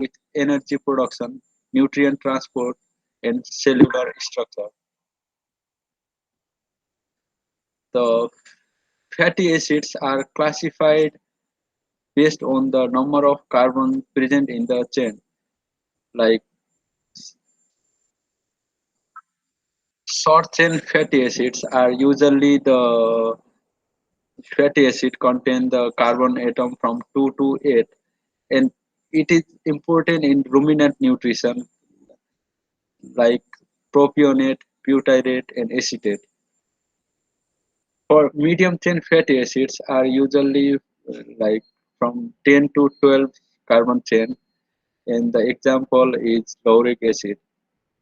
with energy production, nutrient transport, and cellular structure. The fatty acids are classified based on the number of carbon present in the chain. Like short chain fatty acids are usually the fatty acid contain the carbon atom from 2 to 8, and it is important in ruminant nutrition like propionate, butyrate, and acetate. For medium chain fatty acids are usually like from 10 to 12 carbon chain, and the example is lauric acid.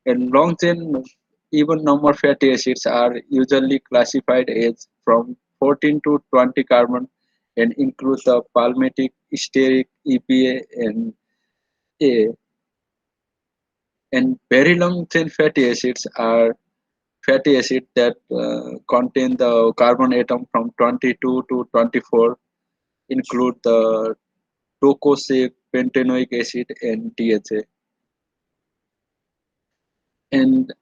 And long chain even number fatty acids are usually classified as from 14 to 20 carbon and include the palmitic, stearic, EPA, and A. And very long chain fatty acids are fatty acids that contain the carbon atom from 22 to 24, include the docosahexaenoic pentanoic acid and DHA. And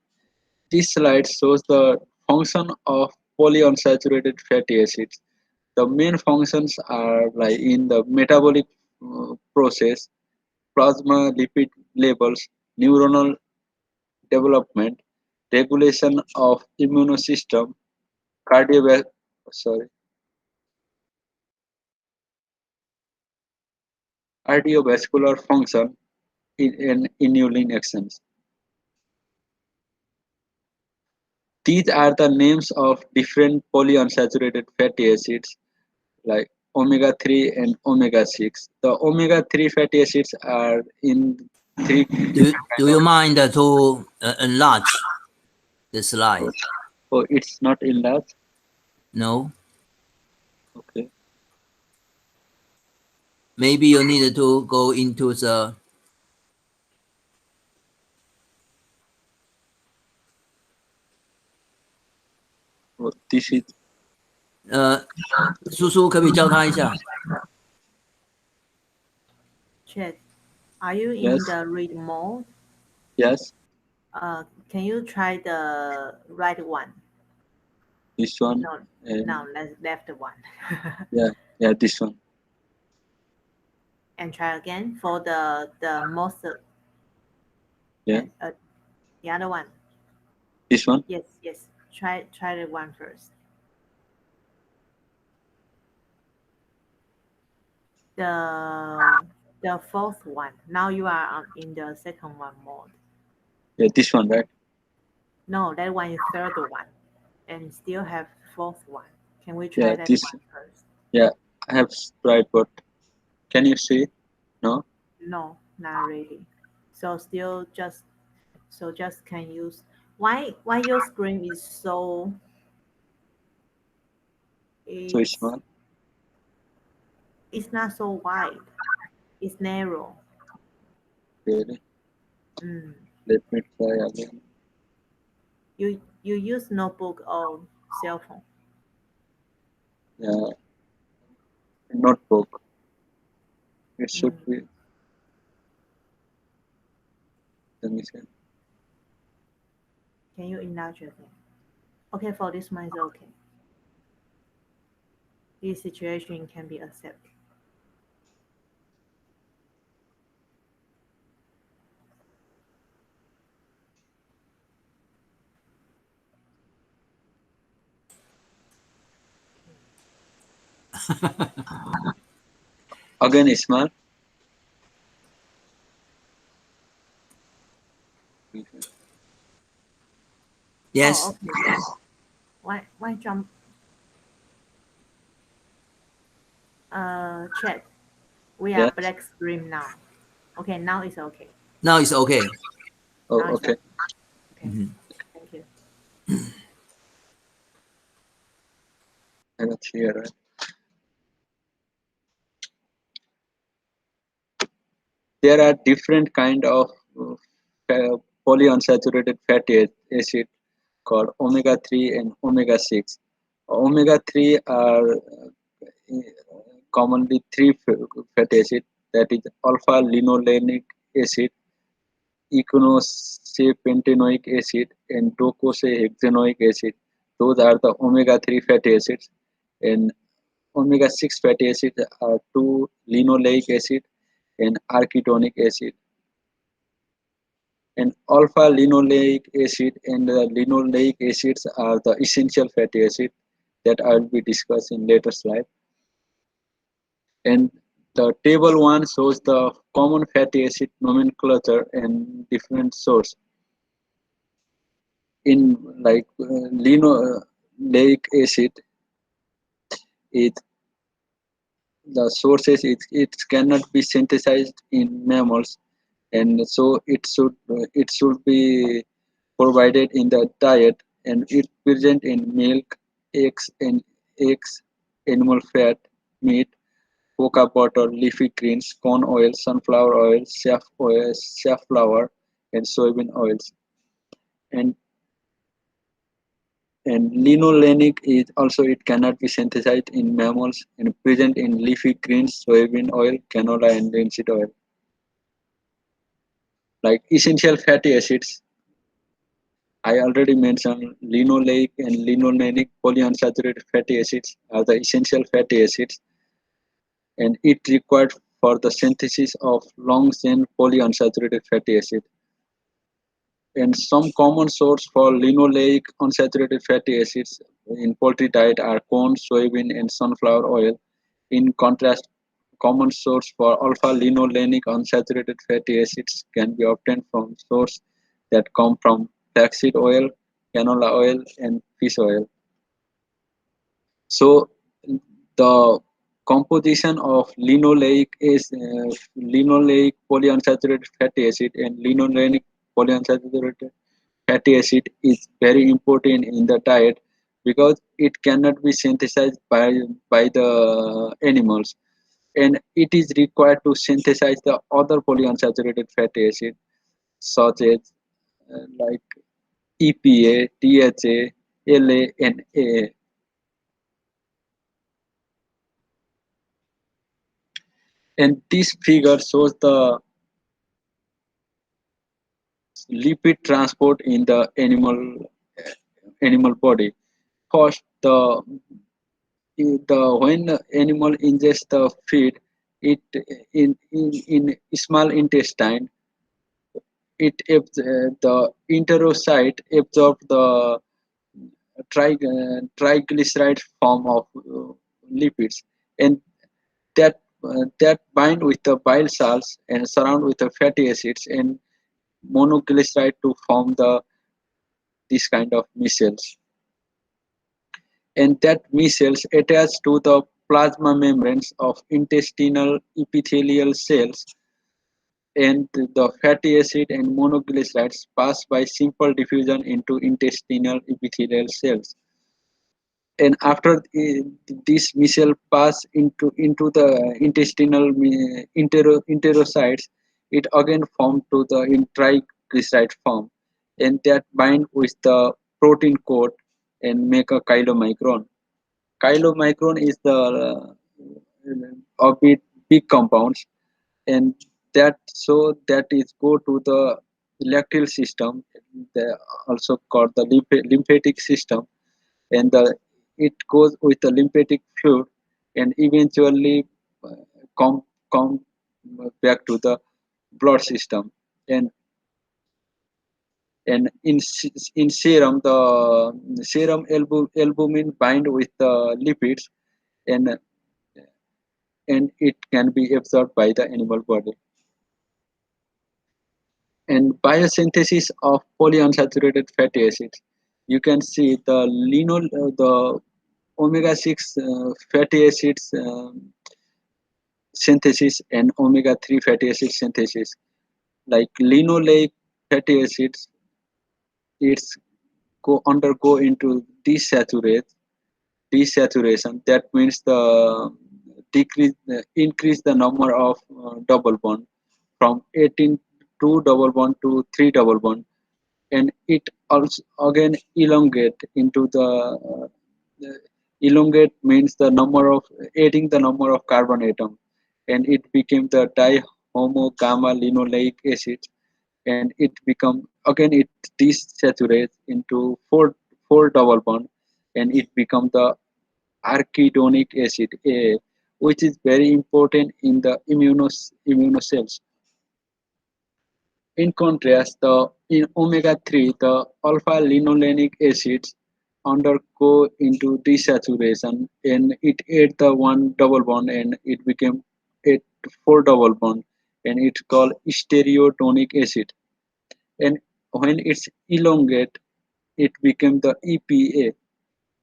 this slide shows the function of polyunsaturated fatty acids. The main functions are like in the metabolic process, plasma lipid levels, neuronal development, regulation of immune system, cardiovascular sorry, cardiovascular function, and inulin actions. These are the names of different polyunsaturated fatty acids like omega-3 and omega-6. The omega-3 fatty acids are in three Do you mind to enlarge the slide? Oh, it's not enlarged? No. Okay. Maybe you need to go into the Oh, this is 叔叔可不可以教他一下？ Chet, are you in Yes. the read mode? yes, Can you try the right one? this one. No, And no, left one. yeah, this one. And try again for the most. Yeah. The other one. This one. Yes. Try the one first. The fourth one. Now you are in the second one mode. Yeah, this one, right? No, that one is third one, and still have fourth one. Can we try Yeah, that this. one first? Yeah, I have tried, but can you see? No. No, not really. So just can use. Why your screen is so? So small. It's not so wide. It's narrow. Really? Mm. Let me try again. You use notebook or cell phone? Yeah, notebook. It should be. Let me see. Can you enlarge again? Okay, for this one is okay. This situation can be accepted. Again, small. Yes. Oh, okay. Why jump? Chat. We are Yes. black screen now. Okay, now it's okay. Now it's okay. Oh, Now it's okay. Okay. Mhm. Thank you. And it's here, right? There are different kind of polyunsaturated fatty acid called omega-3 and omega-6. Omega-3 are commonly three fatty acid, that is alpha linolenic acid, ecosapentaenoic acid, and docosahexaenoic acid. Those are the omega-3 fatty acids. And omega-6 fatty acids are 2-linoleic acid and arachidonic acid. And alpha-linoleic acid and the linoleic acids are the essential fatty acids that I will be discussing in later slide. And the table 1 shows the common fatty acid nomenclature and different source. In like linoleic acid, it the sources it cannot be synthesized in mammals, and so it should be provided in the diet, and it present in milk, eggs, animal fat, meat, cocoa butter, leafy greens, corn oil, sunflower oil, safflower, and soybean oils. And and linolenic is also it cannot be synthesized in mammals and present in leafy greens, soybean oil, canola, and linseed oil. Like essential fatty acids, I already mentioned linoleic and linolenic polyunsaturated fatty acids are the essential fatty acids, and it required for the synthesis of long chain polyunsaturated fatty acid. And some common source for linoleic unsaturated fatty acids in poultry diet are corn, soybean, and sunflower oil. In contrast, common source for alpha-linolenic unsaturated fatty acids can be obtained from sources that come from flaxseed oil, canola oil, and fish oil. So the composition of linoleic polyunsaturated fatty acid and linolenic polyunsaturated fatty acid is very important in the diet because it cannot be synthesized by the animals, and it is required to synthesize the other polyunsaturated fatty acid such as like EPA, DHA, LA, and AA. And this figure shows the lipid transport in the animal body. First, the when the animal ingests the feed, it in small intestine, the enterocyte absorb the triglyceride form of lipids, and that bind with the bile salts and surround with the fatty acids and monoglyceride to form this kind of micelles, and that micelles attach to the plasma membranes of intestinal epithelial cells, and the fatty acid and monoglycerides pass by simple diffusion into intestinal epithelial cells. And after this micelle pass into the intestinal enterocytes, it again form to the triglyceride form, and that bind with the protein coat and make a chylomicron. Chylomicron is the of big compounds, and that is go to the lacteal system, also called the lymphatic system, and it goes with the lymphatic fluid and eventually uh, come come back to the blood system. And in serum, the serum albumin bind with the lipids, and it can be absorbed by the animal body. And biosynthesis of polyunsaturated fatty acids, you can see the omega-6 fatty acids synthesis and omega-3 fatty acid synthesis. Like linoleic fatty acids, it's undergo into desaturation. That means the increase the number of double bond from 18 2 double bond to 3 double bond, and it also again elongate means the number of adding the number of carbon atom, and it became the homo gamma linoleic acid, and it become again it desaturates into four double bond, and it become the arachidonic acid A, which is very important in the immunocells. In contrast, in omega-3, the alpha-linolenic acids undergo into desaturation, and it ate the one double bond and it became a four double bond, and it's called stereotonic acid. And when it's elongate, it became the EPA,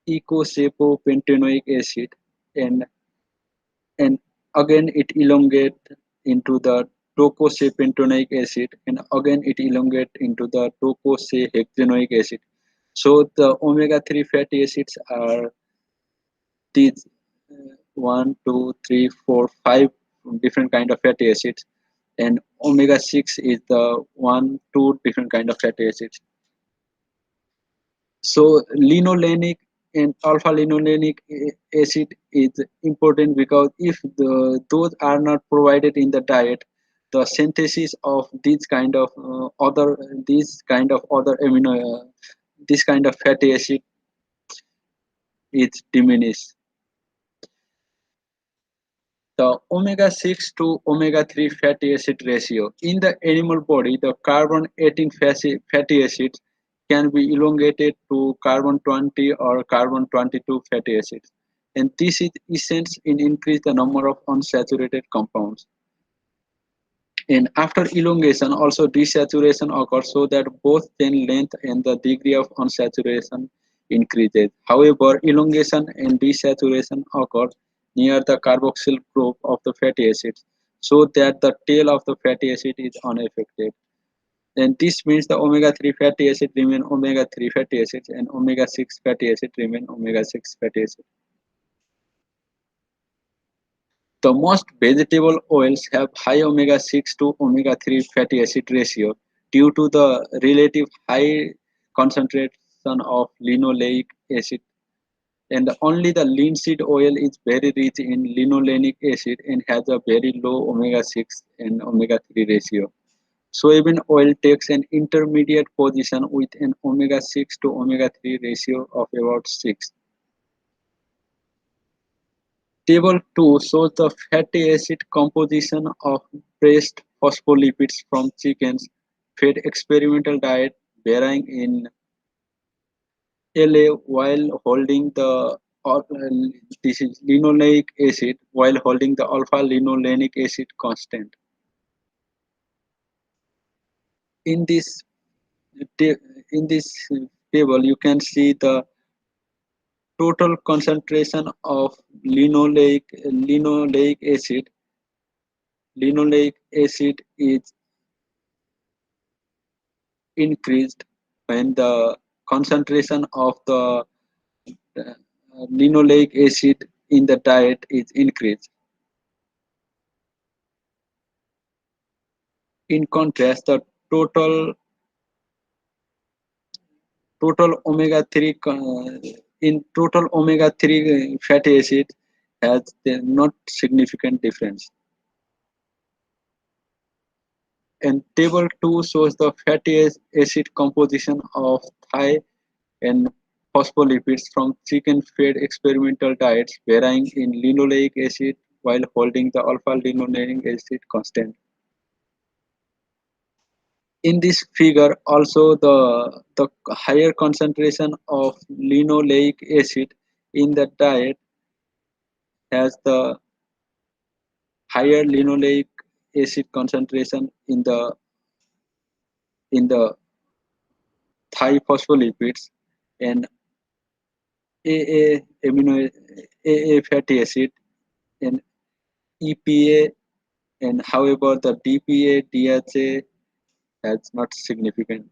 eicosapropentanoic acid, and and again it elongate into the docosapentanoic acid, and again it elongate into the docosahexaenoic acid. So the omega-3 fatty acids are these 1, 2, 3, 4, 5 different kind of fatty acids, and omega-6 is the 1, 2 different kind of fatty acids. So linolenic and alpha linolenic acid is important because if those are not provided in the diet, the synthesis of these kind of other amino this kind of fatty acid is diminished. The omega-6 to omega-3 fatty acid ratio. In the animal body, the carbon-18 fatty acids can be elongated to carbon-20 or carbon-22 fatty acids. And this is essential in increase the number of unsaturated compounds. And after elongation, also desaturation occurs so that both chain length and the degree of unsaturation increases. However, elongation and desaturation occur near the carboxyl group of the fatty acids so that the tail of the fatty acid is unaffected. And this means the omega-3 fatty acid remain omega-3 fatty acids and omega-6 fatty acid remain omega-6 fatty acids. The most vegetable oils have high omega-6 to omega-3 fatty acid ratio due to the relative high concentration of linoleic acid, and only the linseed oil is very rich in linolenic acid and has a very low omega-6 and omega-3 ratio. Soybean oil takes an intermediate position with an omega-6 to omega-3 ratio of about 6. Table 2 shows the fatty acid composition of breast phospholipids from chickens fed experimental diet varying in La while holding the this is linoleic acid while holding the alpha linolenic acid constant. In this in this table, you can see the total concentration of linoleic acid. Linoleic acid is increased when the concentration of the uh, linoleic acid in the diet is increased. In contrast, the total omega-3 in total omega-3 fatty acid has not significant difference. And table 2 shows the fatty acid composition of Thai and phospholipids from chicken-fed experimental diets varying in linoleic acid while holding the alpha-linolenic acid constant. In this figure, also the higher concentration of linoleic acid in the diet has the higher linoleic acid concentration in the Thai phospholipids and AA amino AA fatty acid and EPA, and however the DPA DHA has not significant.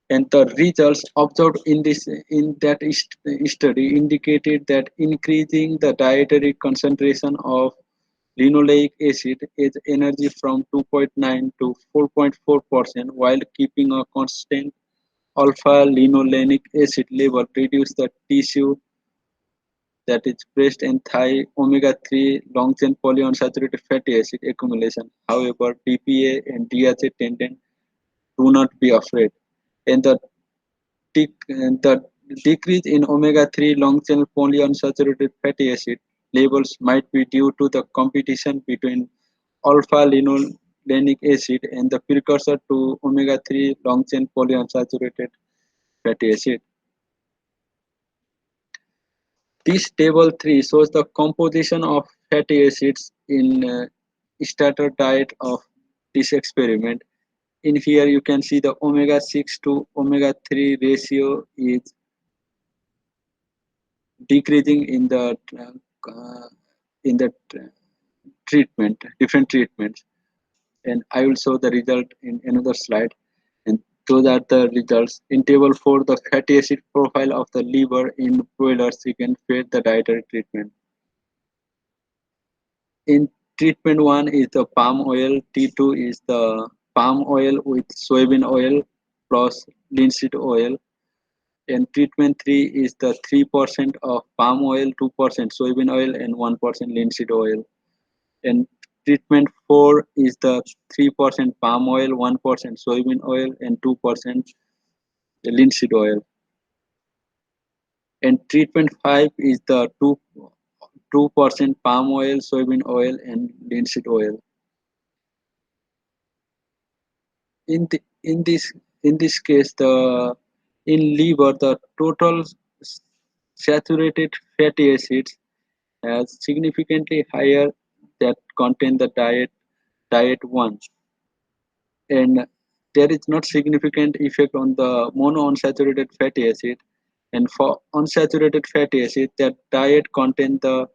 And the results observed in that study indicated that increasing the dietary concentration of linoleic acid is energy from 2.9 to 4.4% while keeping a constant alpha linolenic acid level reduce the tissue that is present in Thai omega-3 long-chain polyunsaturated fatty acid accumulation. However, DPA and DHA tendon do not be afraid, and the decrease in omega-3 long-chain polyunsaturated fatty acid levels might be due to the competition between alpha-linolenic acid and the precursor to omega-3 long-chain polyunsaturated fatty acid. This table 3 shows the composition of fatty acids in starter diet of this experiment. In here you can see the omega-6 to omega-3 ratio is decreasing uh, in the different treatments, and I will show the result in another slide. And those are the results. In table 4, the fatty acid profile of the liver in broilers chicken fed the dietary treatment. In treatment 1 is the palm oil, T2 is the palm oil with soybean oil plus linseed oil, and treatment 3 is the 3% of palm oil, 2% soybean oil, and 1% linseed oil. And treatment 4 is the 3% palm oil, 1% soybean oil, and 2% linseed oil. And treatment 5 is the 2% palm oil, soybean oil, and linseed oil. In the, in this case, the in liver the total saturated fatty acids has significantly higher that contain the diet 1, and there is not significant effect on the monounsaturated fatty acid, and for unsaturated fatty acid that diet contain the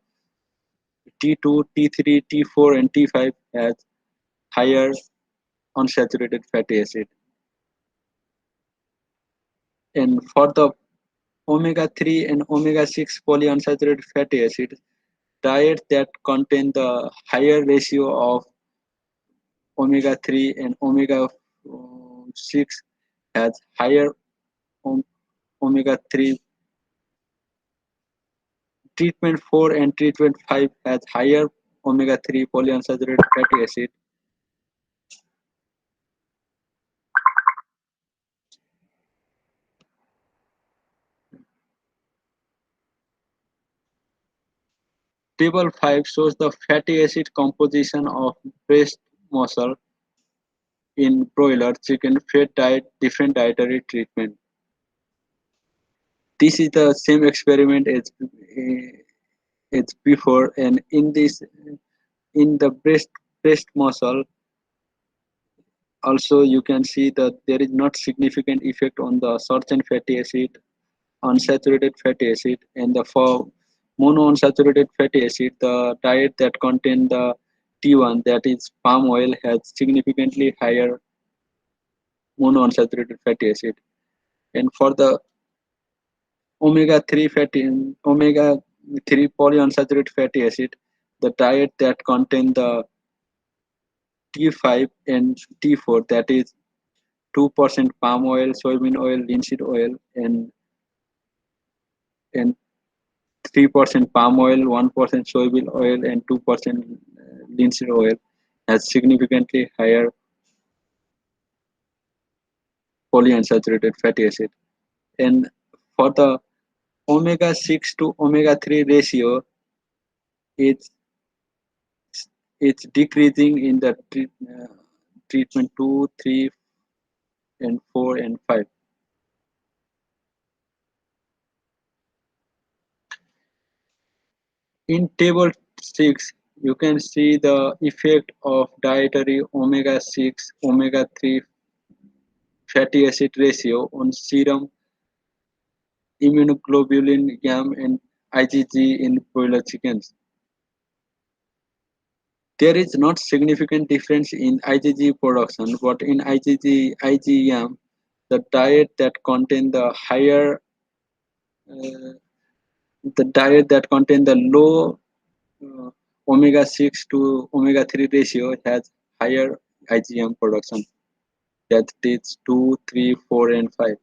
T2, T3, T4, and T5 has higher unsaturated fatty acid. And for the omega-3 and omega-6 polyunsaturated fatty acids, diet that contain the higher ratio of omega-3 and omega-6 has higher omega-3. Treatment 4 and treatment 5 has higher omega-3 polyunsaturated fatty acid. Table 5 shows the fatty acid composition of breast muscle in broiler chicken fed different dietary treatment. This is the same experiment as before, and in the breast muscle also you can see that there is not significant effect on the short chain fatty acid, unsaturated fatty acid, and the for monounsaturated fatty acid, the diet that contain the T1, that is palm oil, has significantly higher monounsaturated fatty acid. And for the omega-3 polyunsaturated fatty acid, the diet that contain the T5 and T4, that is 2% palm oil, soybean oil, linseed oil, and 3% palm oil, 1% soybean oil, and 2% linseed oil has significantly higher polyunsaturated fatty acid. And for the omega-6 to omega-3 ratio, it's it's decreasing in the treatment 2, 3, and 4, and 5. In table 6, you can see the effect of dietary omega-6, omega-3 fatty acid ratio on serum immunoglobulin GAM and IgG in broiler chickens. There is not significant difference in IgG production, but in IgM, the diet that contain the low omega-6 to omega-3 ratio has higher IgM production. That is 2, 3, 4, and 5.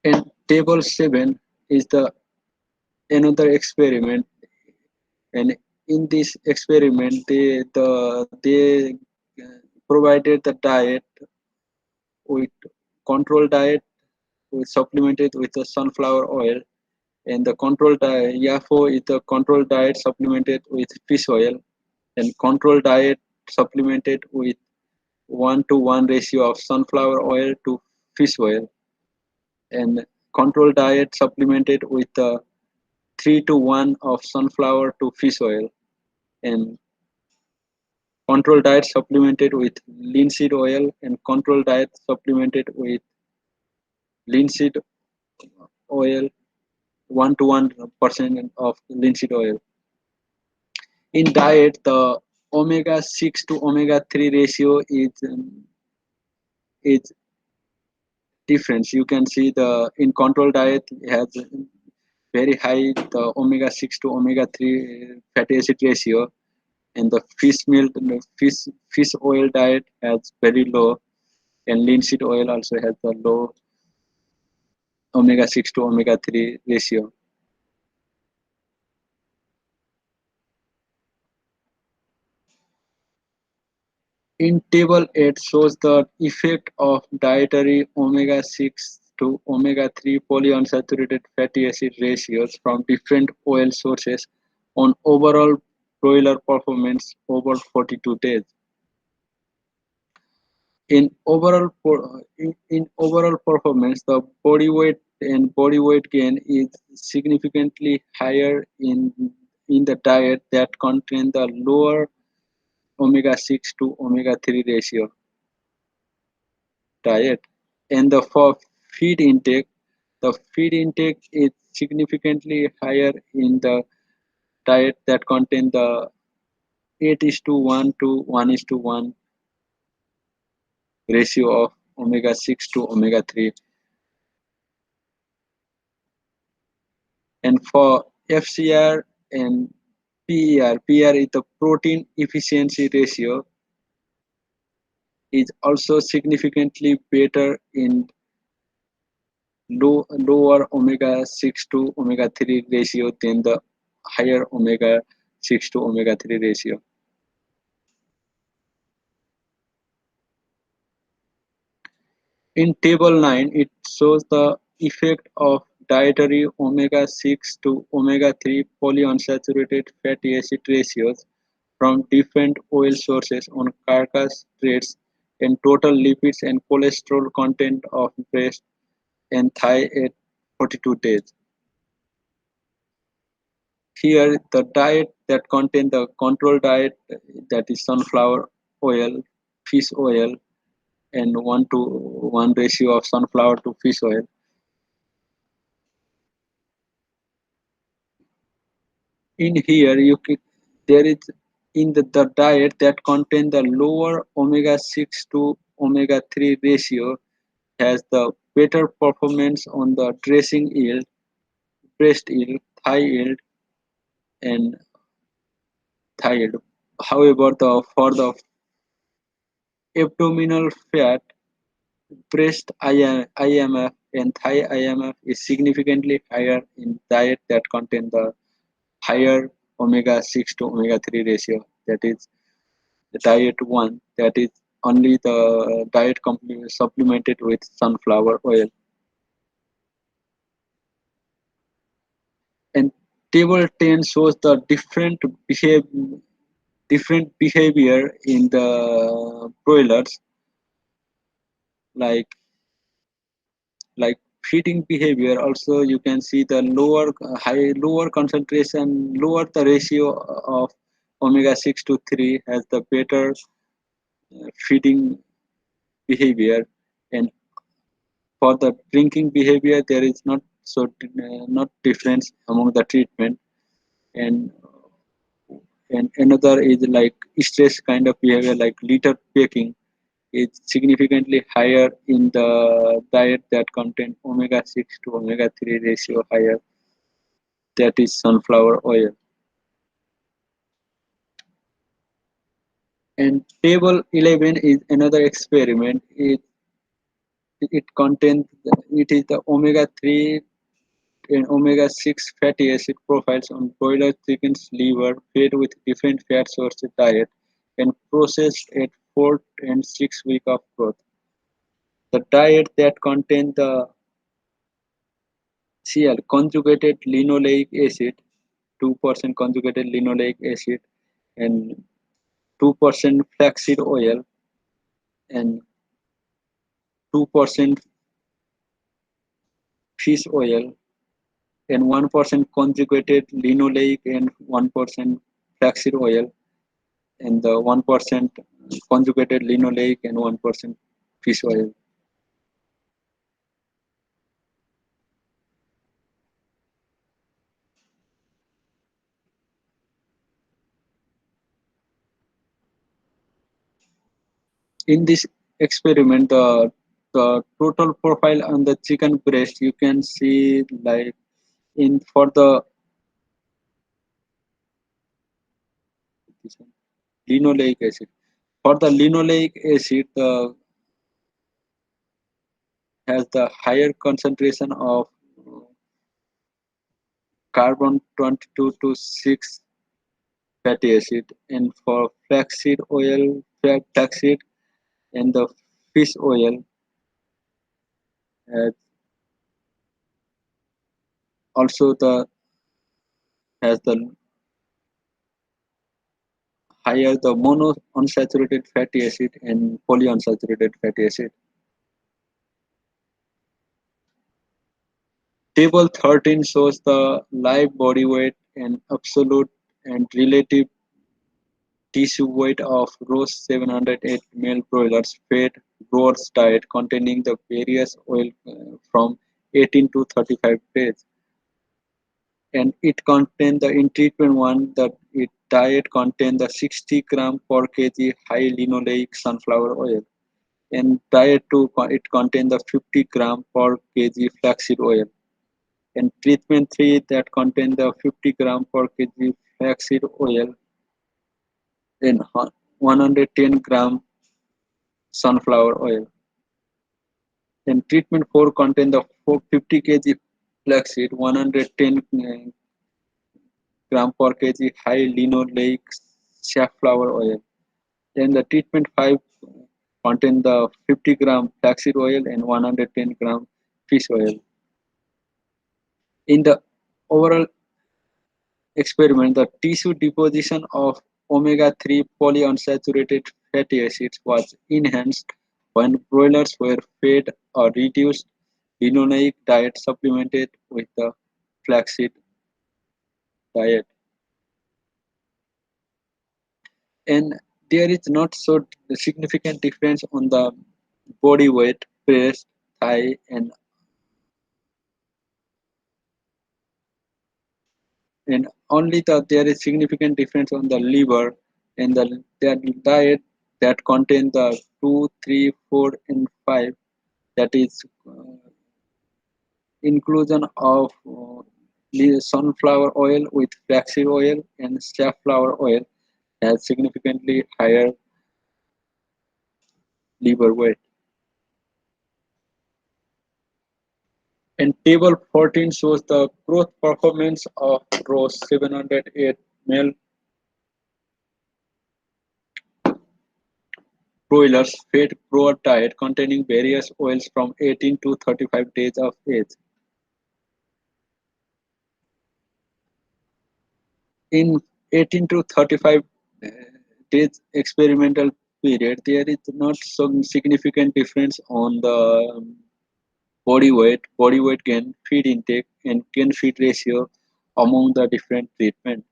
And table 7 is the another experiment, and in this experiment they provided the diet with control diet with supplemented with the sunflower oil, and the control diet YAFO is the control diet supplemented with fish oil, and control diet supplemented with 1-to-1 ratio of sunflower oil to fish oil, and control diet supplemented with 3-to-1 of sunflower to fish oil, and control diet supplemented with linseed oil, and control diet supplemented with linseed oil 1-to-1% of linseed oil. In diet, the omega 6 to omega 3 ratio is different. You can see the in control diet has very high the omega 6 to omega 3 fatty acid ratio, and the fish oil diet has very low, and linseed oil also has a low omega 6 to omega 3 ratio. In table 8 shows the effect of dietary omega 6 to omega 3 polyunsaturated fatty acid ratios from different oil sources on overall broiler performance over 42 days. In overall performance, the body weight and body weight gain is significantly higher in the diet that contain the lower omega 6 to omega 3 ratio diet. And the for the feed intake is significantly higher in the diet that contain the 8:1 to 1:1 ratio of omega 6 to omega 3. And for FCR and PER is the protein efficiency ratio is also significantly better in lower omega 6 to omega 3 ratio than the higher omega 6 to omega 3 ratio. In table 9, it shows the effect of dietary omega 6 to omega 3 polyunsaturated fatty acid ratios from different oil sources on carcass rates and total lipids and cholesterol content of breast and thigh at 42 days. Here, the diet that contain the control diet, that is sunflower oil, fish oil, and 1-to-1 ratio of sunflower to fish oil. In here, there is in the diet that contain the lower omega 6 to omega 3 ratio has the better performance on the dressing yield, breast yield, thigh yield, and thigh yield. However, for the abdominal fat, breast IMF and thigh IMF is significantly higher in diet that contain the higher omega 6 to omega 3 ratio. That is the diet 1, that is only the diet supplemented with sunflower oil. And table 10 shows the different behavior in the broilers, like like feeding behavior. Also you can see the lower concentration, lower the ratio of omega 6 to 3 has the better feeding behavior. And for the drinking behavior there is not difference among the treatment. And and another is like stress kind of behavior, like litter pecking is significantly higher in the diet that contain omega 6 to omega 3 ratio higher, that is sunflower oil. And table 11 is another experiment. it contains it is the omega-3 and omega-6 fatty acid profiles on broiler chicken's liver fed with different fat sources diet and processed at 4 and 6 weeks of growth. The diet that contains the Cl conjugated linoleic acid, 2% conjugated linoleic acid, and 2% flaxseed oil, and 2% fish oil, and 1% conjugated linoleic and 1% flaxseed oil, and the 1% conjugated linoleic and 1% fish oil. In this experiment, the total profile on the chicken breast, you can see like in for the linoleic acid. For the linoleic acid, has the higher concentration of carbon 22 to 6 fatty acid, and for flaxseed oil, flaxseed and the fish oil has also the has the higher the monounsaturated fatty acid and polyunsaturated fatty acid. Table 13 shows the live body weight and absolute and relative tissue weight of roast 708 male broilers fed growers diet containing the various oil from 18 to 35 days. And it contained the in treatment one, the it diet contained the 60 gram per kg high linoleic sunflower oil. And diet 2 it contained the 50 gram per kg flaxseed oil. And treatment 3 that contained the 50 gram per kg flaxseed oil and 110 gram sunflower oil. And treatment 4 contained the 50 kg flaxseed, 110 gram per kg high linoleic safflower oil. Then the treatment 5 contained the 50 gram flaxseed oil and 110 gram fish oil. In the overall experiment, the tissue deposition of omega-3 polyunsaturated fatty acids was enhanced when broilers were fed a reduced linoleic diet supplemented with the flaxseed diet. And there is not so significant difference on the body weight, breast, thigh, and only there is significant difference on the liver and the diet that contain the 2, 3, 4, and 5, that is inclusion of sunflower oil with flaxseed oil and safflower oil has significantly higher liver weight. And table 14 shows the growth performance of rows 708 male broilers fed broad diet containing various oils from 18 to 35 days of age. In 18 to 35 days experimental period, there is not some significant difference on the body weight gain, feed intake, and gain feed ratio among the different treatment.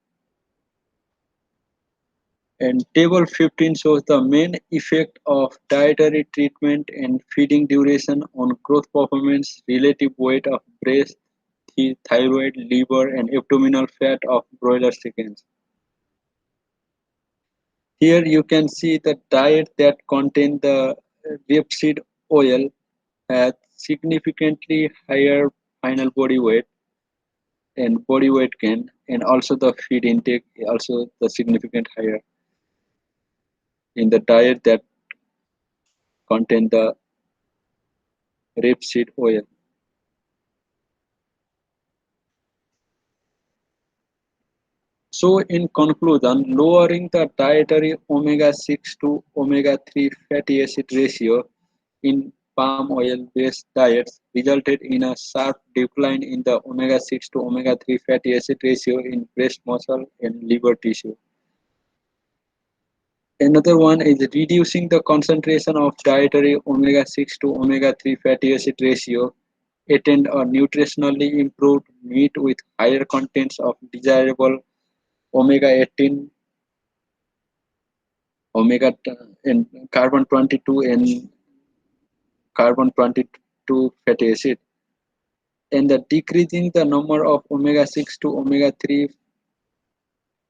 And table 15 shows the main effect of dietary treatment and feeding duration on growth performance, relative weight of breast, thyroid, liver, and abdominal fat of broiler chickens. Here you can see the diet that contain the rapeseed oil has significantly higher final body weight and body weight gain, and also the feed intake also the significant higher in the diet that contain the rapeseed oil. So in conclusion, lowering the dietary omega-6 to omega-3 fatty acid ratio in palm oil-based diets resulted in a sharp decline in the omega-6 to omega-3 fatty acid ratio in breast muscle and liver tissue. Another one is reducing the concentration of dietary omega-6 to omega-3 fatty acid ratio attained a nutritionally improved meat with higher contents of desirable omega-18, omega and carbon 22 and carbon 22 fatty acid, and the decreasing the number of omega-6 to omega-3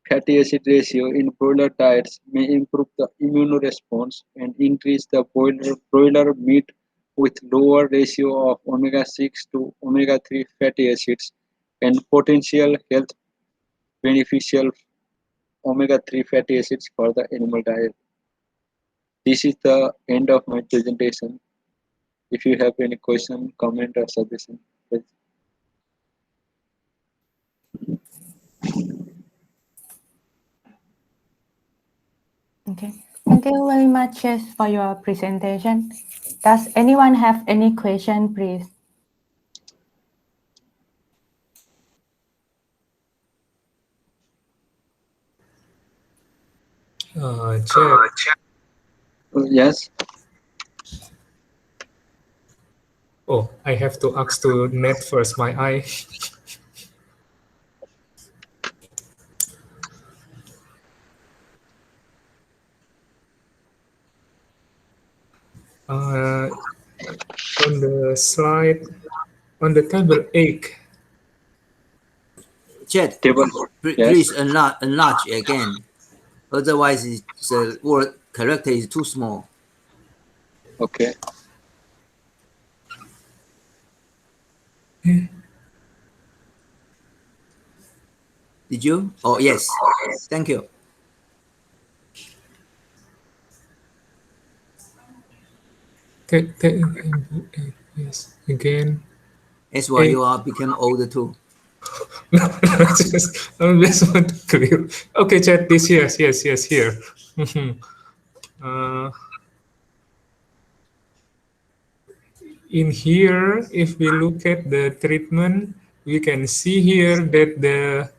fatty acid ratio in broiler diets may improve the immune response and increase the broiler meat with lower ratio of omega-6 to omega-3 fatty acids and potential health beneficial omega-3 fatty acids for the animal diet. This is the end of my presentation. If you have any question, comment or suggestion, please. Okay. Thank you very much, Chet, for your presentation. Does anyone have any question, please? Chet. Yes. Oh, I have to ask to net first. My eye. On the slide, on the table 8. Chet, Table. please enlarge again. Otherwise, the word character is too small. Okay. Did you? Oh, yes. Thank you. Yes, again. That's why you are become older too. No, I just want to clear. Okay, Chet, this yes, here. In here, if we look at the treatment, we can see here that the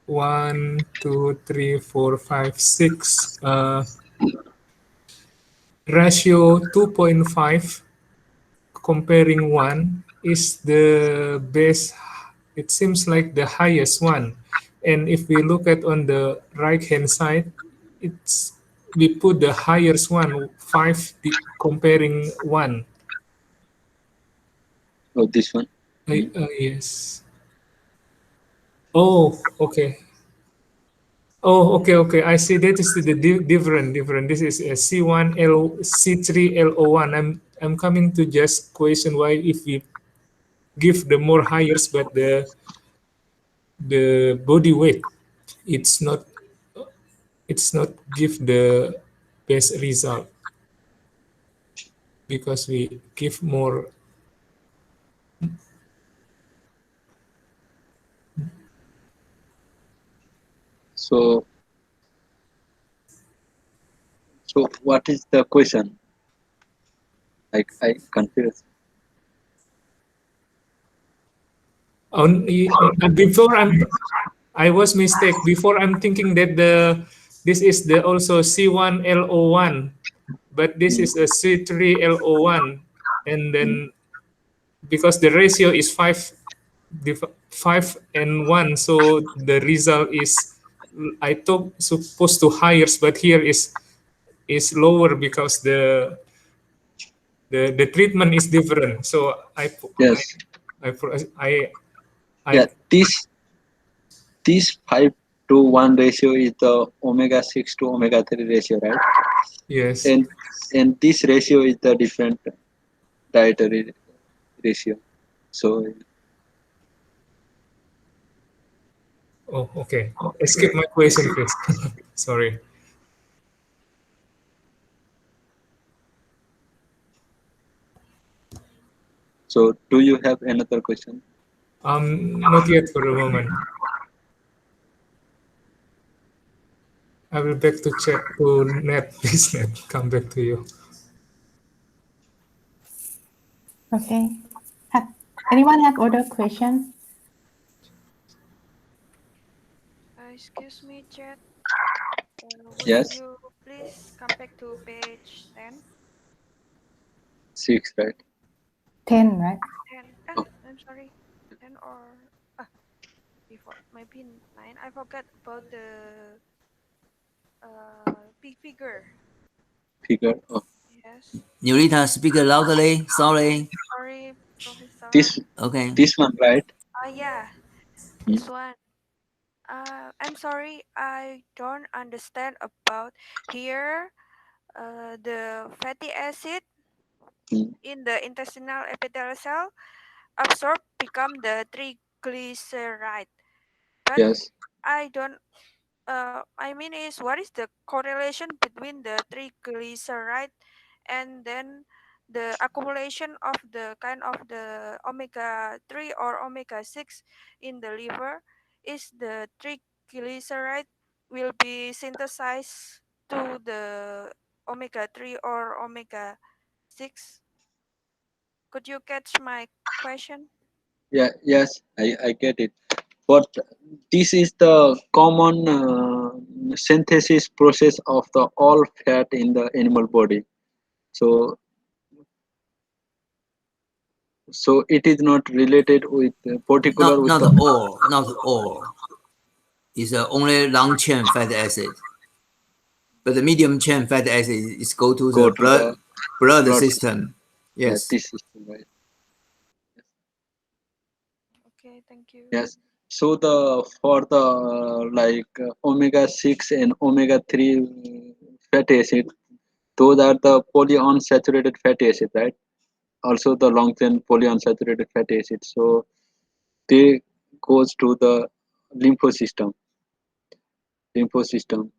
1, 2, 3, 4, 5, 6 ratio 2.5 comparing 1 is the best. It seems like the highest one. And if we look at on the right hand side, we put the highest one, 5 comparing 1. Oh, this one. Yes. Oh, okay. Oh, okay. I see that is the different. This is a C3LO1. I'm coming to just question why if we give the more hires, but the body weight, it's not give the best result because we give more. So what is the question? I confused. Before I was mistake. Before I'm thinking that this is the also C1LO1, but this is a C3LO1, and then because the ratio is 5 and 1, so the result is I thought supposed to higher, but here is lower because the treatment is different. So Yes. I This 5:1 ratio is the omega-6 to omega-3 ratio, right? yes. And this ratio is the different dietary ratio. So Oh, okay. Skip my question, please. Sorry. So do you have another question? Not yet for the moment. I will back to chat to Net. Please, Net, come back to you. Okay. Anyone have other questions? Excuse me, Chet. Would Yes, you please come back to page 10? 6, right? 10, right? 10. Oh, I'm sorry. 10 or before maybe 9. I forgot about the big figure. figure. Oh, Yes. Yulita, speak loudly. Sorry. Sorry, Professor. this Okay. this one, right? Yeah, Hmm. this one. I'm sorry, I don't understand about here. The fatty acid Hmm. in the intestinal epithelial cell absorb become the triglyceride. But Yes. I don't. I mean, is what is the correlation between the triglyceride and then the accumulation of the kind of the omega 3 or omega 6 in the liver? Is the triglyceride will be synthesized to the omega 3 or omega 6? Could you catch my question? Yeah. Yes, I get it. But this is the common synthesis process of the all fat in the animal body. So so it is not related with particular with Not the all. Not all. It's only long chain fatty acid. But the medium chain fatty acid is go to go the to the blood blood system. system. Yeah, Yes. this system, right? Okay, thank you. Yes. So the for the omega 6 and omega 3 fatty acid, those are the polyunsaturated fatty acid, right? Also the long chain polyunsaturated fatty acid. So they goes to the lymphosystem, lymphosystem,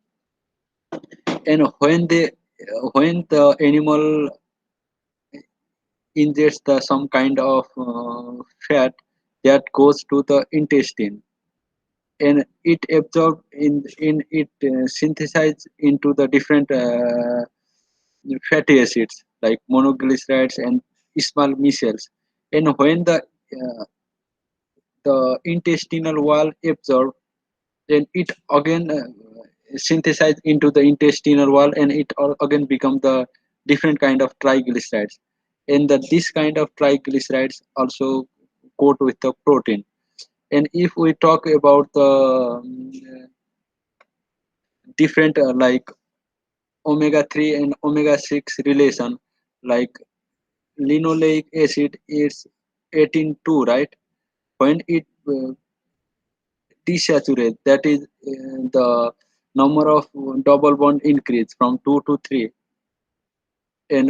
and when the animal ingests some kind of fat that goes to the intestine and it absorbs in it synthesized into the different fatty acids like monoglycerides and small micelles. And when the intestinal wall absorbs, then it again synthesized into the intestinal wall and it again become the different kind of triglycerides. And this kind of triglycerides also coat with the protein. And if we talk about the different omega 3 and omega 6 relation, like linoleic acid is 18 2, right? When it desaturate, that is the number of double bond increase from 2 to 3, and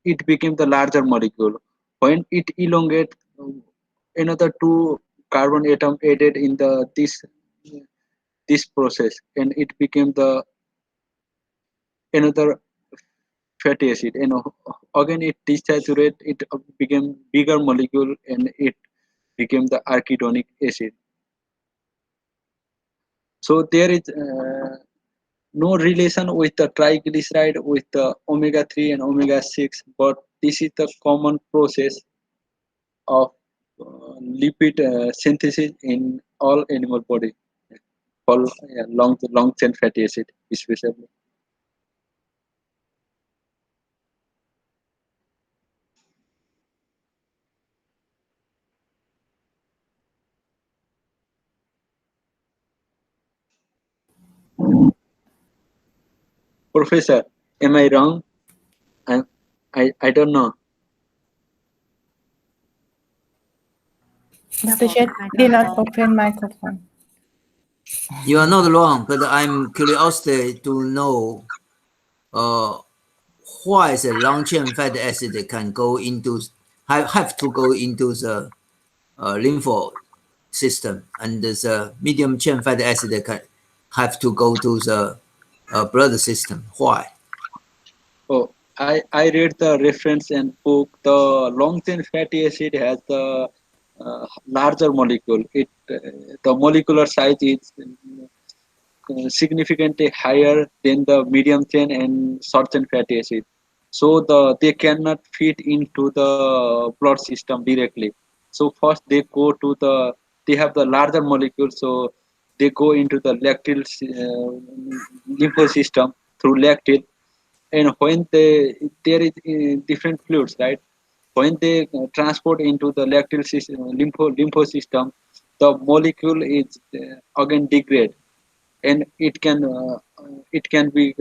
it became the larger molecule. When it elongate, another two carbon atom added in the this process, and it became the another fatty acid. And again it desaturate, it became bigger molecule, and it became the arachidonic acid. So there is no relation with the triglyceride with the omega 3 and omega 6, but this is the common process of lipid synthesis in all animal body, all long chain fatty acid especially. Professor, am I wrong? I I don't know. Dr. Chet did not open microphone. You are not wrong, but I'm curious to know why the long chain fatty acid can go into have to go into the lympho system, and the medium chain fatty acid can have to go to the blood system. Why? Oh, I read the reference and book. The long chain fatty acid has the larger molecule. The molecular size is significantly higher than the medium chain and short chain fatty acid. So they cannot fit into the blood system directly. So first they have the larger molecule. So they go into the lactyl lymph system through lactyl, and when there is different fluids, right? When they transport into the lactyl system, lympho system, the molecule is again degrade, and it can be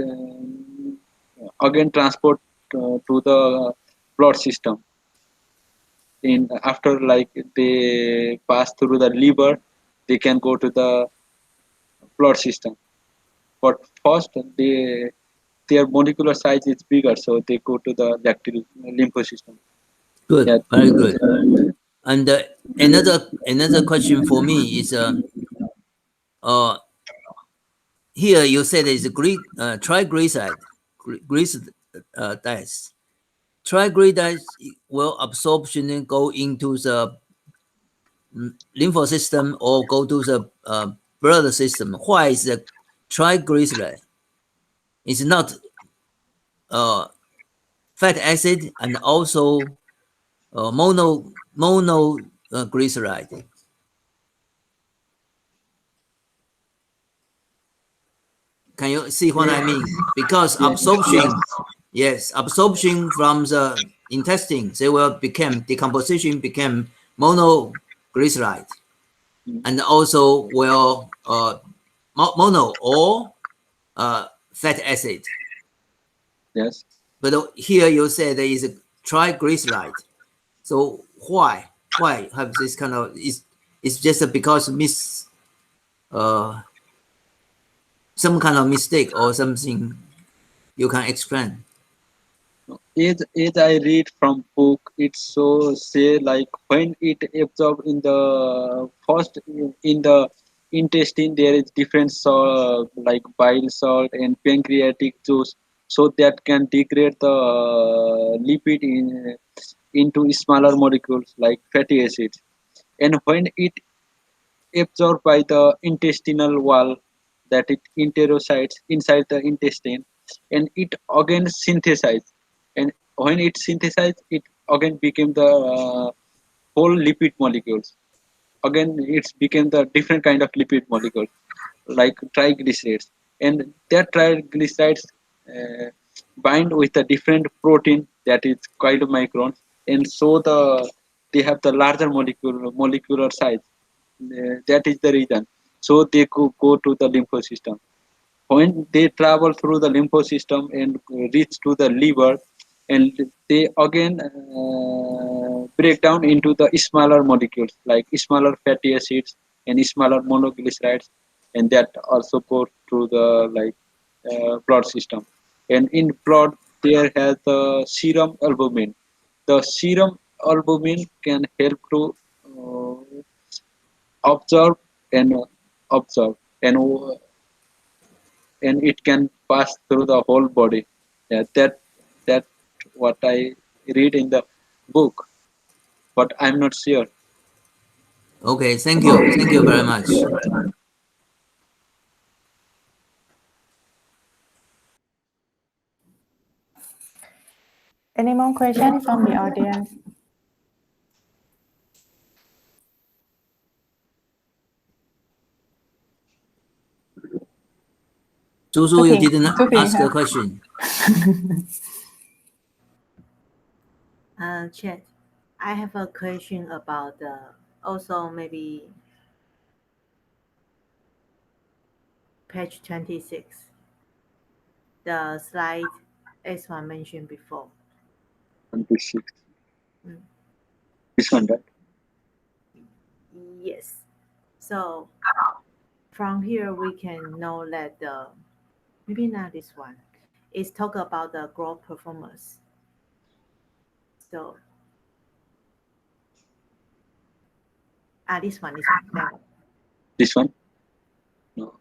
again transport to the blood system. In after, like, they pass through the liver, they can go to the blood system. But first, their molecular size is bigger, so they go to the lactyl lymph system. Good, Yeah. very good. And another question for me is here you said it's a triglyceride, dice. Triglycerides will absorption and go into the lymph system or go to the blood system. Why is the triglyceride? It's not fat acid and also monoglyceride. Can you see what I mean? Because absorption, yes, absorption from the intestine, they will become decomposition, become monoglyceride, and also will mono or fat acid. Yes. But here you say there is a triglyceride. So why have this kind of it's just because some kind of mistake or something you can explain? As I read from book, it so say, like, when it absorb in the first in the intestine, there is different salt, like bile salt and pancreatic juice, so that can degrade the lipid into smaller molecules like fatty acids. And when it absorbed by the intestinal wall, that it enterocytes inside the intestine, and it again synthesized, and when it synthesized, it again became the whole lipid molecules. Again, it's became the different kind of lipid molecule, like triglycerides, and that triglycerides uh, bind with a different protein that is quite microns, and so they have the larger molecular size. That is the reason. So they could go to the lymph system. When they travel through the lymph system and reach to the liver, and they again break down into the smaller molecules like smaller fatty acids and smaller monoglycerides, and that also go through the, like, blood system. And in blood, there has the serum albumin. The serum albumin can help to observe and observe, and it can pass through the whole body. Yeah, that what I read in the book, but I'm not sure. Okay, thank you very much. Any more questions from the audience? Zhu, you Okay, didn't ask a question. Chet, I have a question about also maybe page 26, the slide S1 mentioned before. 26. Mm. This one, right? Yes. So from here we can know that maybe not this one. It's talk about the growth performance. So this one is that one. This one? No.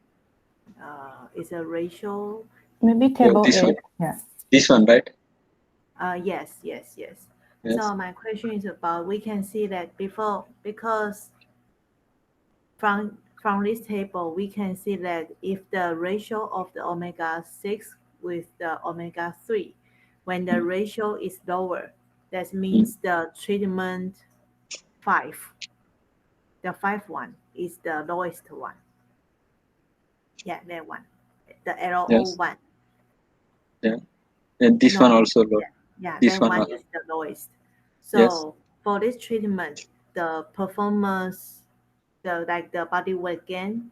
It's a ratio. Maybe table this 8. one. Yeah. This one, right? Yes. Yes. So my question is about, we can see that before, because from this table we can see that if the ratio of the omega-6 with the omega-3, when the ratio is lower, that means the treatment 5, the 5 one is the lowest one. Yeah, that one, the arrow Yes. one. Yeah. And this one No, also low. yeah, This that one one also. is the lowest. Yes. So for this treatment, the performance, the body weight gain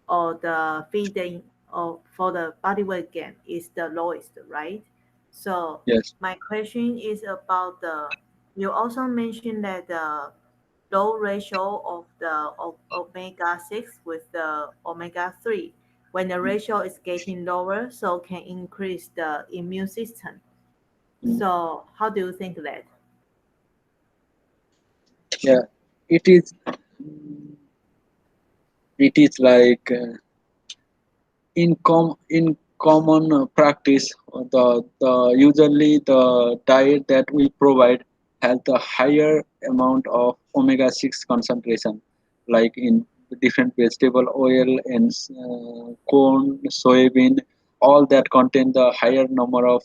or the feeding, or for the body weight gain is the lowest, right? So Yes. my question is about you also mentioned that the low ratio of the omega-6 with the omega-3, when the ratio is getting lower, so can increase the immune system. Mm. So how do you think that? Yeah. It is. It is like. In common practice, the usually the diet that we provide has the higher amount of omega-6 concentration, like in different vegetable oil and corn, soybean, all that contain the higher number of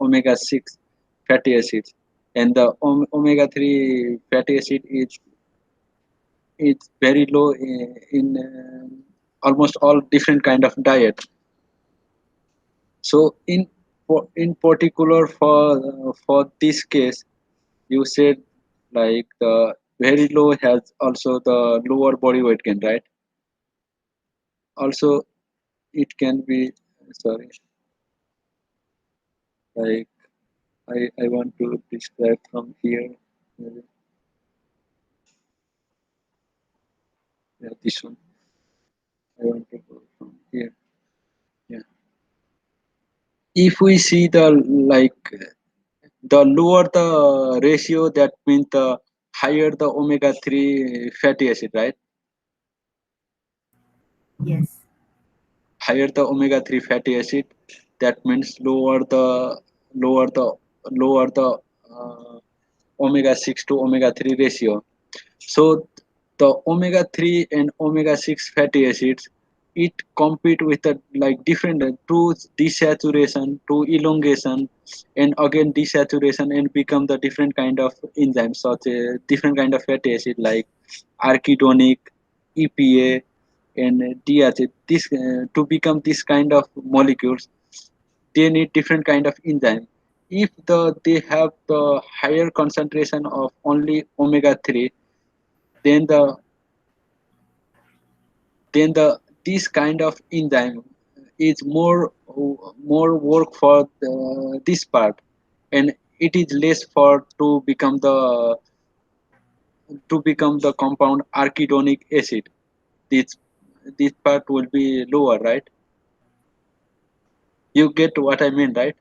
omega-6 fatty acids, and the omega-3 fatty acid is very low in almost all different kind of diet. So in particular for this case, you said like the very low has also the lower body weight gain, right? Also, it can be, sorry, like I want to describe from here. Maybe, yeah, this one. I want to go from here. Yeah. If we see the like the lower the ratio, that means the higher the omega-3 fatty acid, right? Yes. Higher the omega-3 fatty acid, that means lower the lower the uh, omega-6 to omega-3 ratio. So the omega-3 and omega-6 fatty acids, it compete with the like different to desaturation, to elongation, and again desaturation, and become the different kind of enzymes, such a different kind of fatty acid like arachidonic, EPA, and diacid. This to become this kind of molecules, they need different kind of enzyme. If they have the higher concentration of only omega-3, then the this kind of enzyme is more work for this part, and it is less for to become the compound arachidonic acid. This this part will be lower, right? You get what I mean, right?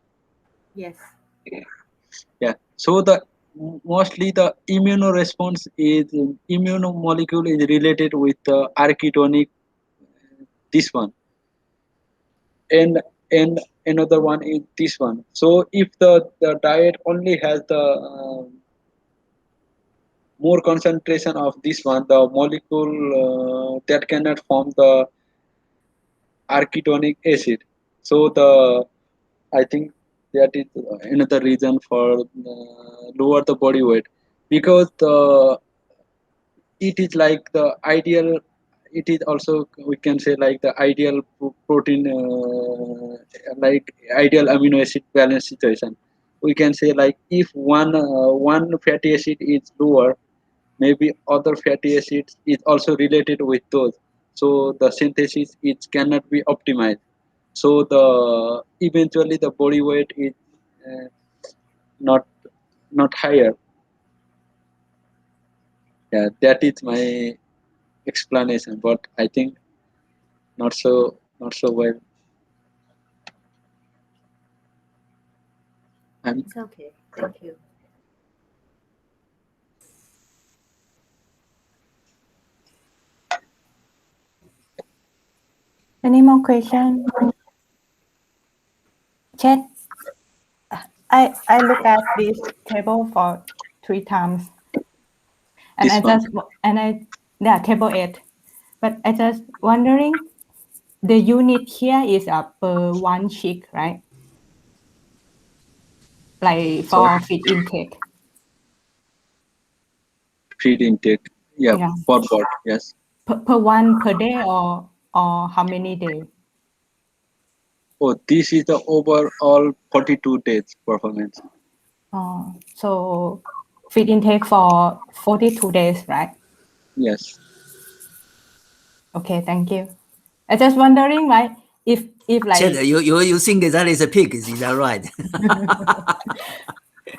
Yes. Yeah. So mostly the immunoresponse is immunomolecule is related with the arachidonic, this one, and another one is this one. So if the diet only has the more concentration of this one, the molecule that cannot form the arachidonic acid. So I think that is another reason for lower the body weight, because it is like the ideal, it is also, we can say, like the ideal protein, like ideal amino acid balance situation. We can say like if one fatty acid is lower, maybe other fatty acids is also related with those, so the synthesis it cannot be optimized, so the eventually the body weight is uh, not not higher. Yeah, that is my explanation, but I think not so well. And It's okay. Thank you. Any more question? Chet? I look at this table for 3 times, and This I one. just yeah, table 8, but I just wondering the unit here is per 1 chick, right? Like Sorry. for feed intake. Feed intake. Yeah, Yeah, per bird. Yes. per one per day or how many days? Oh, this is the overall 42 days performance. So feed intake for 42 days, right? Yes. Okay, thank you. I just wondering, right, if Chet, like you think that is a pig? Is that right?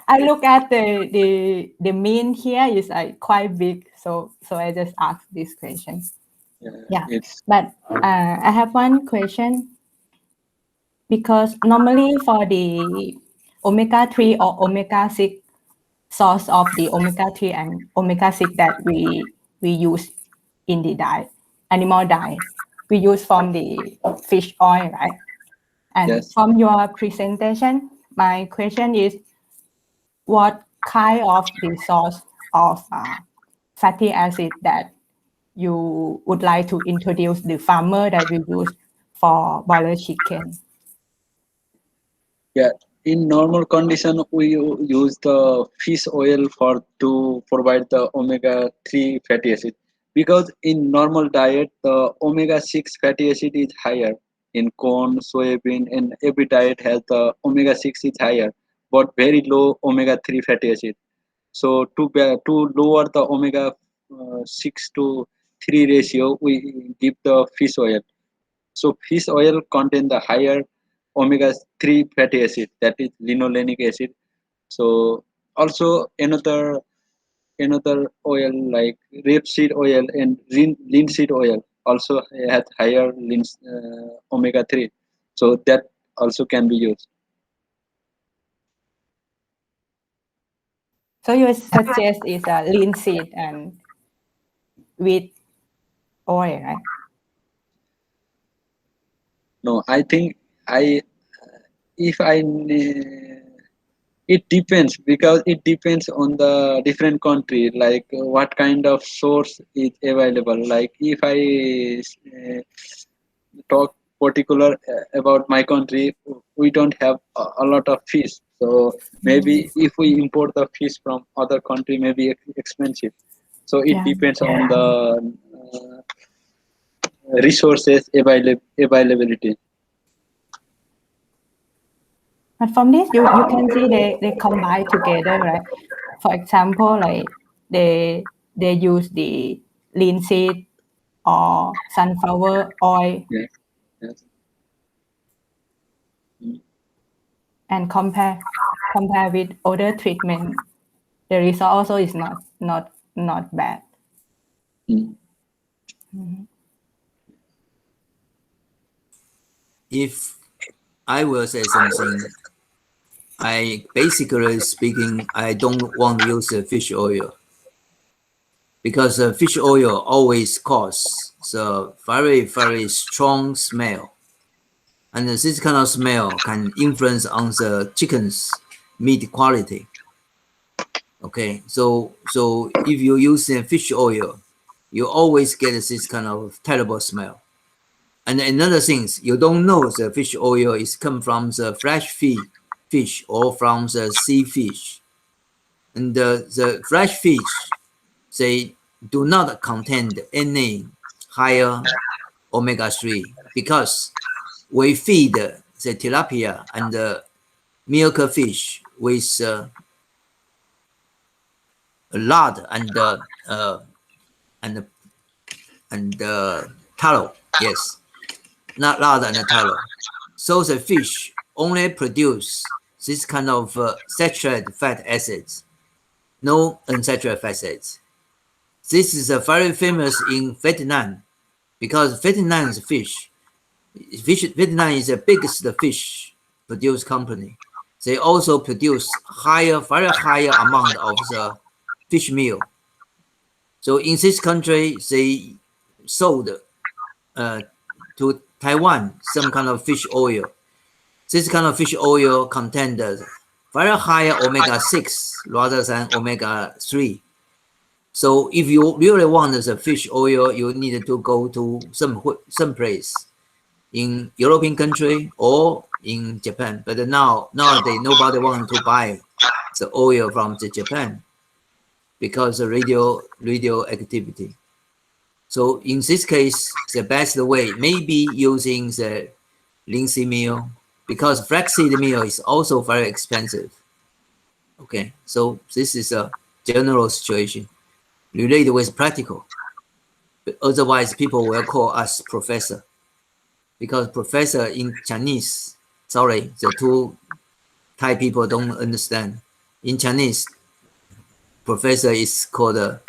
I look at the mean here is like quite big, so I just asked this question. Yeah, It's but I have one question because normally for the omega-3 or omega-6 source of the omega-3 and omega-6 that we use in the diet, animal diet, we use from the fish oil, right? And yes. from your presentation, my question is, what kind of the source of fatty acid that you would like to introduce the farmer that we use for broiler chicken? Yeah. In normal condition, we use the fish oil for to provide the omega-3 fatty acid, because in normal diet the omega-6 fatty acid is higher in corn, soybean, and every diet has the omega-6 is higher, but very low omega-3 fatty acid. So to lower the omega 6 to 3 ratio, we give the fish oil. So fish oil contain the higher omega-3 fatty acid, that is linolenic acid. So also another oil like rapeseed oil and linseed oil also has higher omega-3. So that also can be used. So you suggest is a linseed and with oil, right? No, I think I if I it depends, because it depends on the different country, like what kind of source is available. Like if I talk particular about my country, we don't have a lot of fish, so maybe if we import the fish from other country, maybe expensive. So it Yeah. depends on the resources availability. But from this, you can see they combine together, right? For example, like they use the linseed or sunflower oil Yes, yes. Mm. and compare with other treatment. The result also is not bad. Mm. If I will say something, I basically speaking, I don't want to use fish oil because fish oil always causes a very, very strong smell. And this kind of smell can influence on the chicken's meat quality. Okay, so if you use fish oil, you always get this kind of terrible smell. And another thing, you don't know the fish oil is come from the fresh fish or from the sea fish. And the fresh fish, they do not contain any higher omega-3 because we feed the tilapia and the milk fish with lard and tallow. Yes, not lard and tallow. So the fish only produce this kind of saturated fat acids, no unsaturated fat acids. This is very famous in Vietnam because Vietnam's Vietnam is the biggest fish produce company. They also produce very higher amount of the fish meal. So in this country, they sold to Taiwan some kind of fish oil. This kind of fish oil contained very higher omega-6 rather than omega-3. So if you really want the fish oil, you need to go to some place in European country or in Japan. But nowadays nobody wants to buy the oil from Japan because of radioactivity. So in this case, the best way may be using the linseed meal, because flaxseed meal is also very expensive. Okay, so this is a general situation related with practical. But otherwise, people will call us professor, because professor in Chinese, sorry, the two Thai people don't understand. In Chinese, professor is called a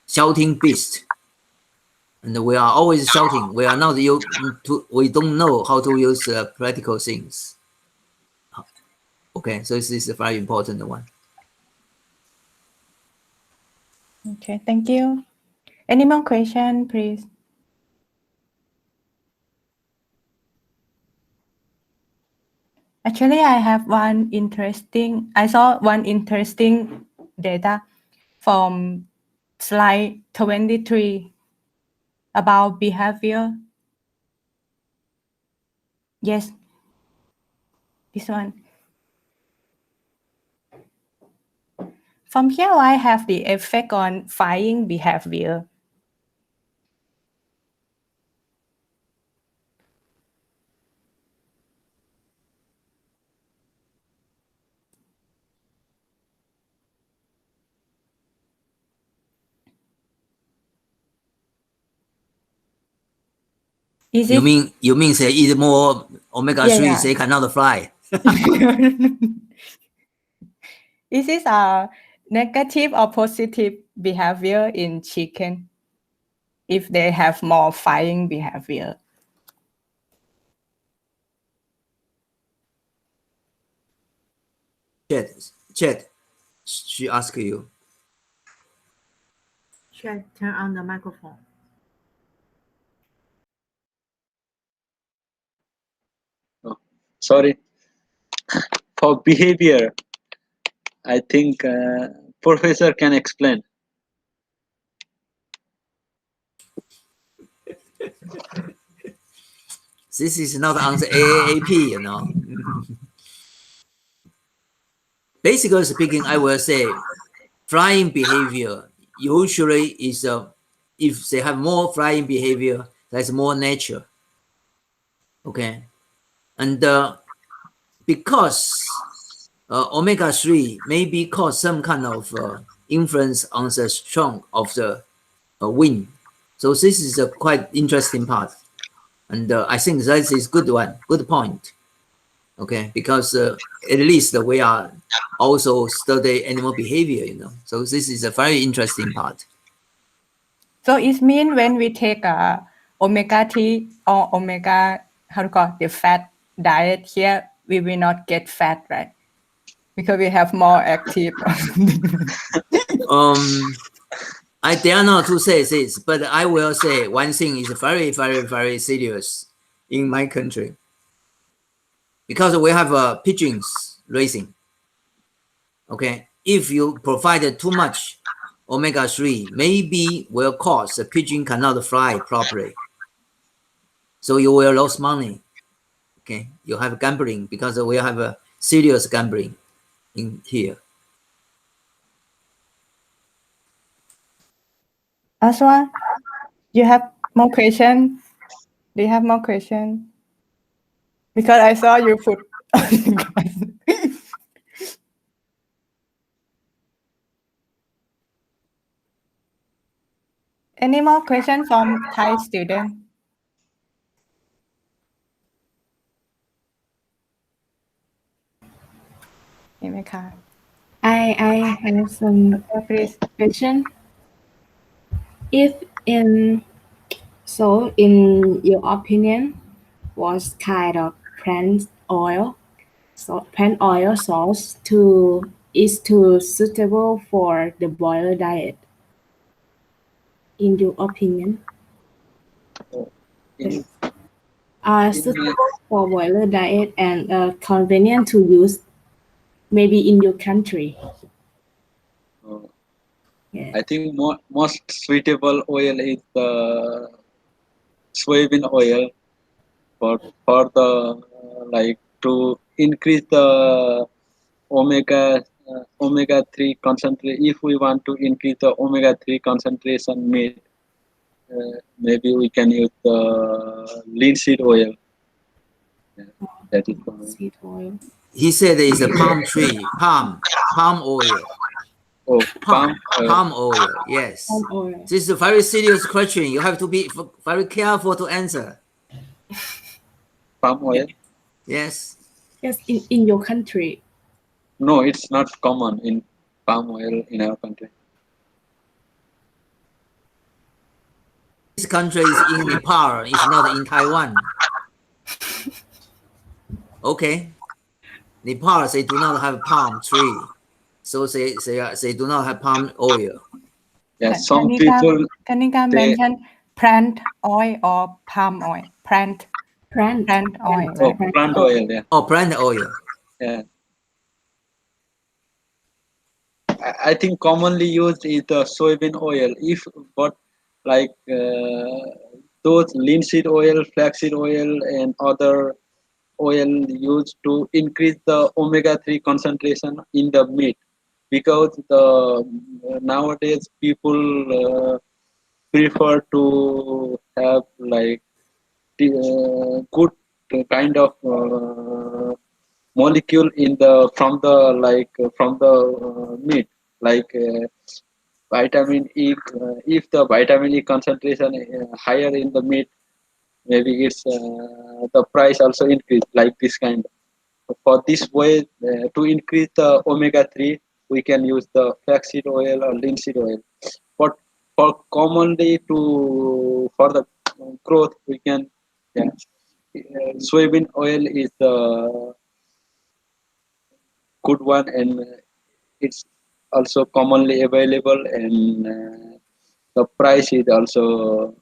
shouting beast. And we are always shouting. We are not we don't know how to use practical things. Okay, so this is a very important one. Okay, thank you. Any more question, please? Actually, I saw one interesting data from slide 23 about behavior. Yes, this one. From here, I have the effect on fighting behavior. You mean they eat more omega-3, yeah. they cannot fly? Is this a negative or positive behavior in chicken if they have more fighting behavior? Chet, she asked you. Chet, turn on the microphone. Oh, sorry. For behavior, I think professor can explain. This is not on the AAP, you know. Basically speaking, I will say flying behavior usually is if they have more flying behavior, that's more nature. Okay, and because omega-3 maybe cause some kind of influence on the strength of the wing. So this is a quite interesting part, and I think that is good point. Okay, because at least we are also study animal behavior, you know. So this is a very interesting part. So it means when we take omega-3 or omega, how to call it, the fat diet here, we will not get fat, right? Because we have more active. I dare not to say this, but I will say one thing is very, very, very serious in my country. Because we have pigeons raising. Okay, if you provide too much omega-3, maybe will cause the pigeon cannot fly properly. So you will lose money. Okay, you have gambling because we have a serious gambling in here. Aswa, you have more question? Do you have more question? Because I saw you put. Any more questions from Thai student? I have some Please. question. If in your opinion, what kind of plant oil source is too suitable for the broiler diet? In your opinion, In, are suitable for broiler diet and convenient to use? Maybe in your country. Uh, Yeah. I think most suitable oil is the soybean oil for the like to increase the omega 3 concentration. If we want to increase the omega 3 concentration meat, maybe we can use the linseed oil. Yeah, that is Seed oil. He said it's a palm tree, palm oil, palm oil. palm oil. Yes. Palm oil. This is a very serious question. You have to be very careful to answer. Palm oil? Yes. Yes, in your country. No, it's not common in palm oil in our country. This country is in Nepal. It's not in Taiwan. Okay. Nepal, they do not have palm tree, so they do not have palm oil. Yeah, some people. Kanika mentioned plant oil or palm oil. Plant oil. Oh, plant oil. Yeah. Oh, plant oil. Yeah. I think commonly used is the soybean oil. If but like those linseed oil, flaxseed oil, and other oil used to increase the omega 3 concentration in the meat, because the nowadays people prefer to have like the, good kind of molecule in the from the meat, like vitamin E. If the vitamin E concentration higher in the meat, maybe it's the price also increase like this kind. For this way, to increase the omega 3, we can use the flaxseed oil or linseed oil. But for commonly for the growth, we can, yeah, soybean oil is the good one, and it's also commonly available, and the price is also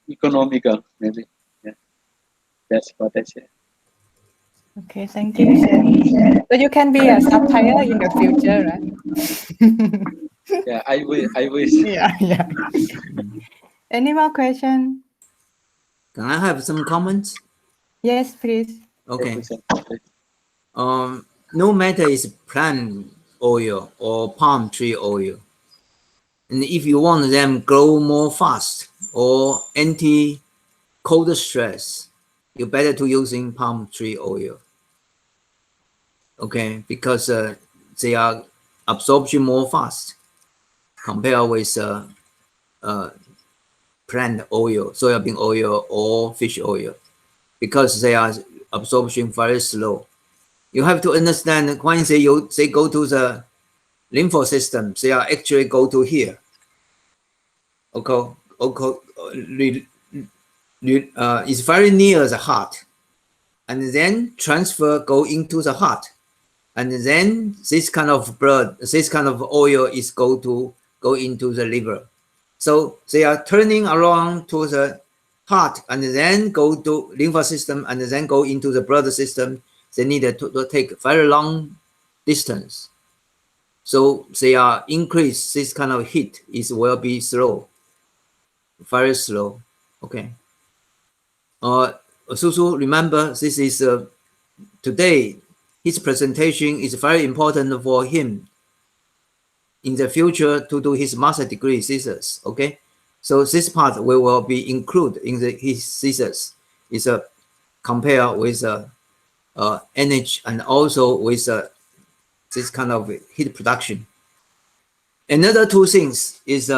economical, maybe. Yeah, that's what I say. Okay, thank you, Chet. So you can be a supplier in the future, right? Yeah, I wish. Yeah. Any more questions? Can I have some comments? Yes, please. Okay. No matter is plant oil or palm tree oil, and if you want them grow more fast or anti cold stress, you better to using palm tree oil. Okay, because they are absorption more fast compared with plant oil, soybean oil or fish oil, because they are absorption very slow. You have to understand when they go to the lymph system, they are actually go to here. It's very near the heart, and then transfer go into the heart, and then this kind of blood, this kind of oil is go into the liver. So they are turning around to the heart, and then go to lymph system, and then go into the blood system. They need to take very long distance. So they are increase this kind of heat will be slow, very slow. Okay. Susu, remember this is today. His presentation is very important for him in the future to do his master degree thesis. Okay, so this part we will be included in his thesis. Is a compare with energy and also with this kind of heat production. Another two things is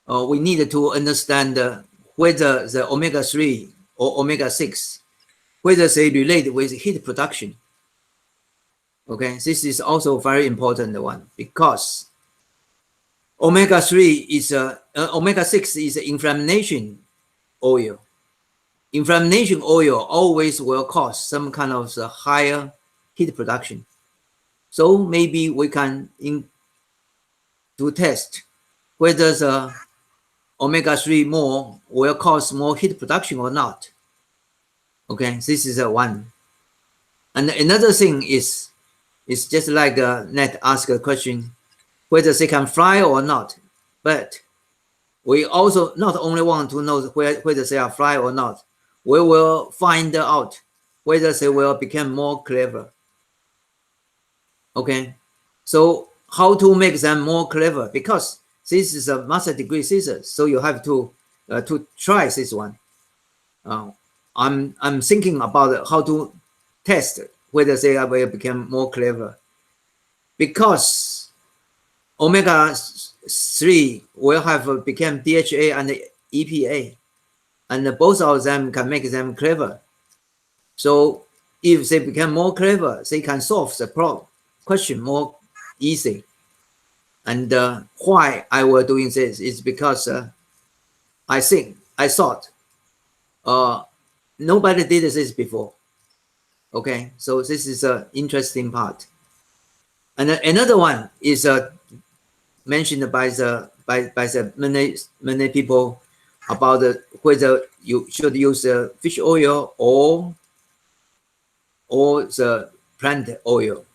we need to understand whether the omega-3 or omega-6, whether they relate with heat production. Okay, this is also very important one, because omega-3 is omega-6 is inflammation oil. Inflammation oil always will cause some kind of higher heat production. So maybe we can do test whether the omega-3 more will cause more heat production or not. Okay, this is a one. And another thing is just like Nat asked a question, whether they can fly or not. But we also not only want to know whether they are fly or not, we will find out whether they will become more clever. Okay, so how to make them more clever? Because this is a master degree thesis, so you have to try this one. I'm thinking about how to test whether they will become more clever, because omega-3 will have become DHA and EPA, and both of them can make them clever. So if they become more clever, they can solve the question more easy. And why I was doing this is because I thought nobody did this before. Okay, so this is an interesting part. And another one is mentioned by many people about whether you should use fish oil or the plant oil.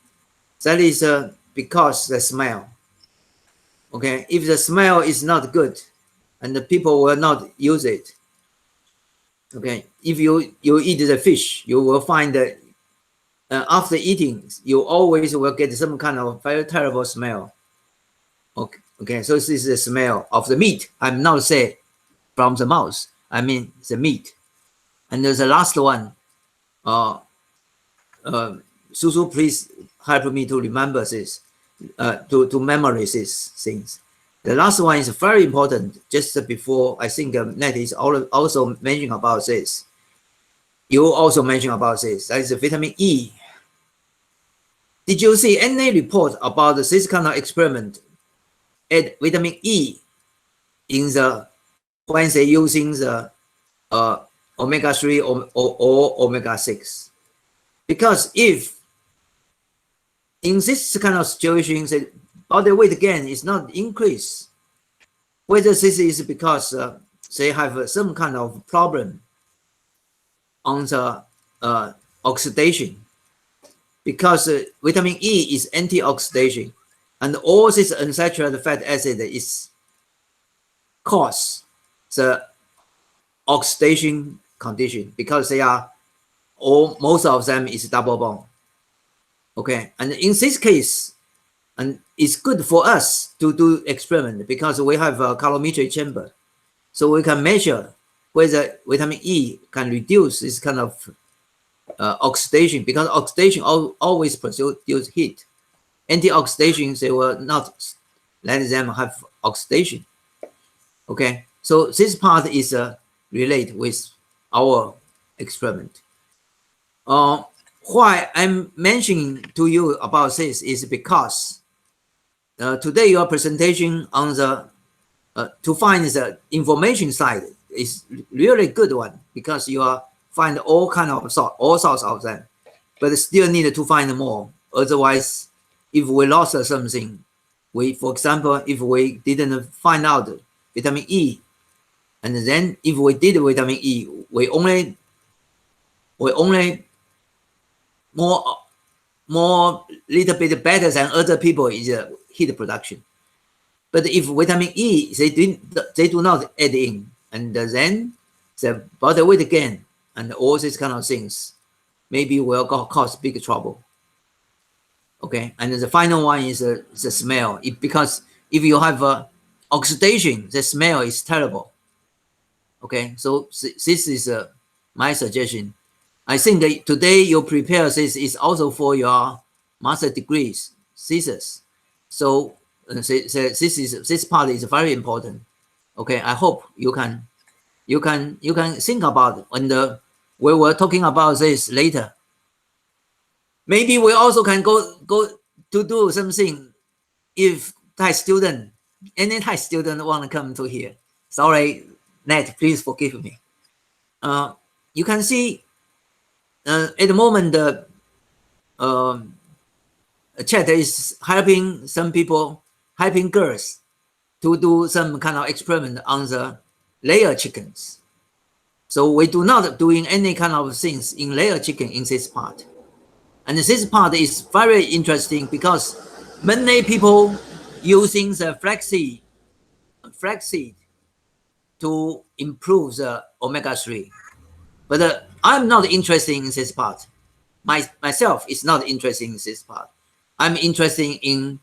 That is because the smell. Okay, if the smell is not good, and the people will not use it. Okay, if you eat the fish, you will find that after eating, you always will get some kind of very terrible smell. Okay, so this is the smell of the meat. I'm not saying from the mouth. I mean the meat. And there's the last one. Susu, please help me to remember this, to memorize these things. The last one is very important. Just before, I think Nat is also mentioning about this. You also mentioned about this. That is vitamin E. Did you see any report about this kind of experiment? Add vitamin E in the when they using the omega-3 or omega-6? Because if in this kind of situation, the body weight gain is not increased, whether this is because they have some kind of problem on the oxidation, because vitamin E is antioxidant, and all this unsaturated fat acid is cause the oxidation condition, because they are most of them is double bond. Okay, and in this case, and it's good for us to do experiment because we have a calorimetry chamber, so we can measure whether vitamin E can reduce this kind of oxidation, because oxidation always produce heat. Antioxidants, they will not let them have oxidation. Okay, so this part is related with our experiment. Why I'm mentioning to you about this is because today your presentation on the to find the information side is really good one, because you are find all kind of all sorts of them, but still need to find more. Otherwise, if we lost something, for example, if we didn't find out vitamin E, and then if we did vitamin E, we only more little bit better than other people is heat production. But if vitamin E they do not add in, and then the body weight gain and all these kind of things maybe will cause big trouble. Okay, and the final one is the smell. Because if you have oxidation, the smell is terrible. Okay, so this is my suggestion. I think that today you prepare this is also for your master degrees thesis. So this part is very important. Okay, I hope you can think about it, and we were talking about this later. Maybe we also can go to do something if any Thai student want to come to here. Sorry, Nat, please forgive me. You can see at the moment Chet is helping some people, helping girls to do some kind of experiment on the layer chickens. So we do not doing any kind of things in layer chicken in this part. And this part is very interesting because many people using the flaxseed to improve the omega-3. But I'm not interested in this part. Myself is not interested in this part. I'm interested in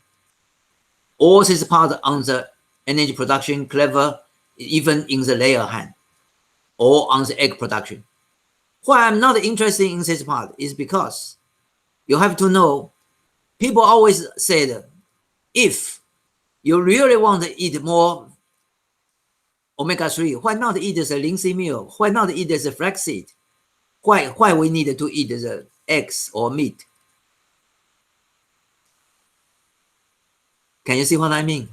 all this part on the energy production, clever, even in the layer hand, or on the egg production. Why I'm not interested in this part is because you have to know, people always said, if you really want to eat more omega-3, why not eat the linseed meal? Why not eat the flaxseed? Why we need to eat the eggs or meat? Can you see what I mean?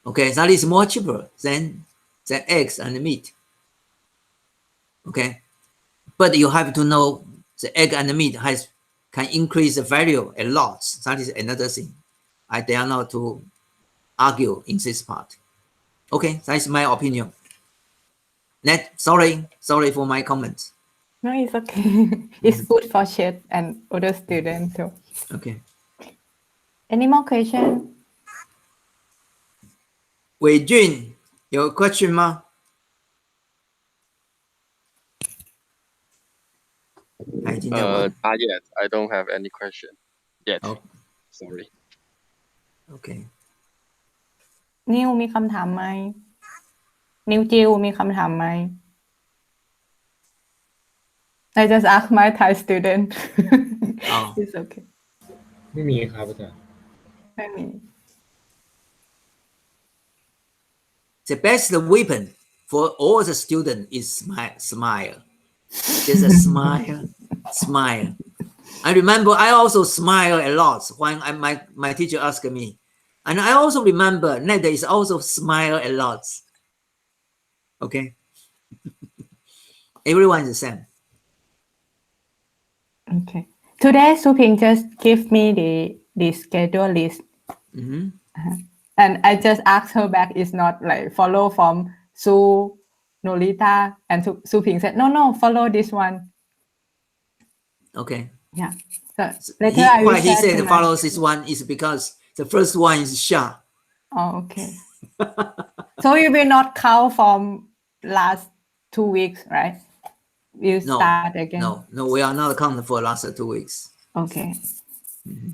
Okay, that is more cheaper than eggs and meat. Okay, but you have to know the egg and the meat can increase the value a lot. That is another thing. I dare not to argue in this part. Okay, that is my opinion. Sorry for my comments. No, it's okay. It's good for Chet and other students too. Okay. Any more questions? Wei Jun, your question吗? Not yet. I don't have any question yet. Oh. Sorry. Okay. นิวมีคำถามไหมนิวจิวมีคำถามไหม I just asked my Thai student. Oh. It's okay. ไม่มีครับอาจารย์ ไม่มี The best weapon for all the students is smile. Just a smile. I remember I also smile a lot when my teacher asked me. And I also remember Ned is also smile a lot. Okay. Everyone is the same. Okay. Today, Suping just give me the schedule list. Mm-hmm. And I just asked her back, it's not like follow from Su, Nolita, and Suping said, no, follow this one. Okay. Yeah. So later I will why he share said tonight. follow this one is because the first one is Hsia. Oh, okay. So you will not count from last 2 weeks, right? We'll start again. No, we are not counting for last 2 weeks. Okay. Mm-hmm.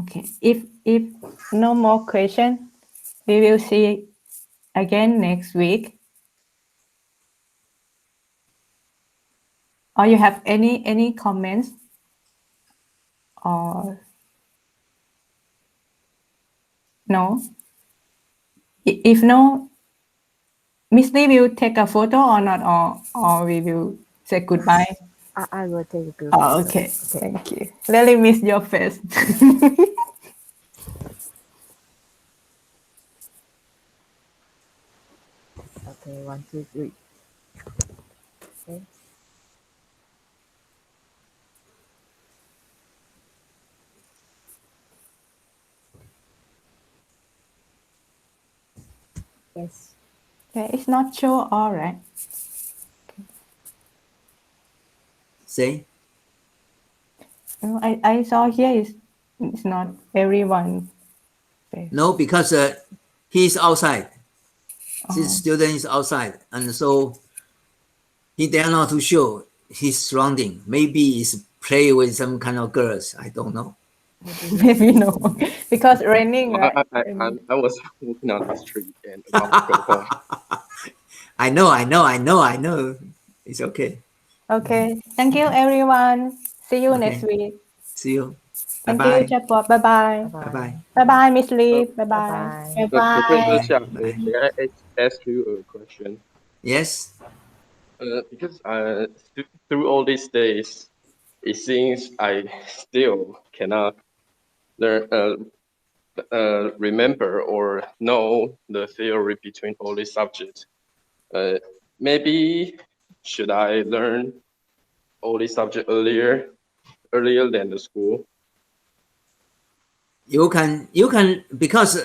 Okay. If no more question, we will see again next week. Or you have any comments? Or no? If no, Miss Lee will take a photo or not, or we will say goodbye. I will take a good Oh, okay. Thank you. Really miss your face. Okay, 1, 2, 3. Okay. Yes. Okay, it's not sure, all right. See? No, I saw here it's not everyone. No, because he's outside. This student is outside, and so he dare not to show his surrounding. Maybe he's play with some kind of girls. I don't know. Maybe no, because raining, right? I was walking on the street and about to go home. I know. It's okay. Okay. Thank you, everyone. See you Okay. next week. See you. Thank Bye-bye. you, Chapot. Bye-bye. Bye-bye. Bye-bye, Miss Lee. Bye-bye. Bye-bye. Bye-bye. Professor Hsia, may I ask you a question? Yes. Because through all these days, it seems I still cannot learn, remember or know the theory between all these subjects. Maybe should I learn all these subjects earlier than the school? You can because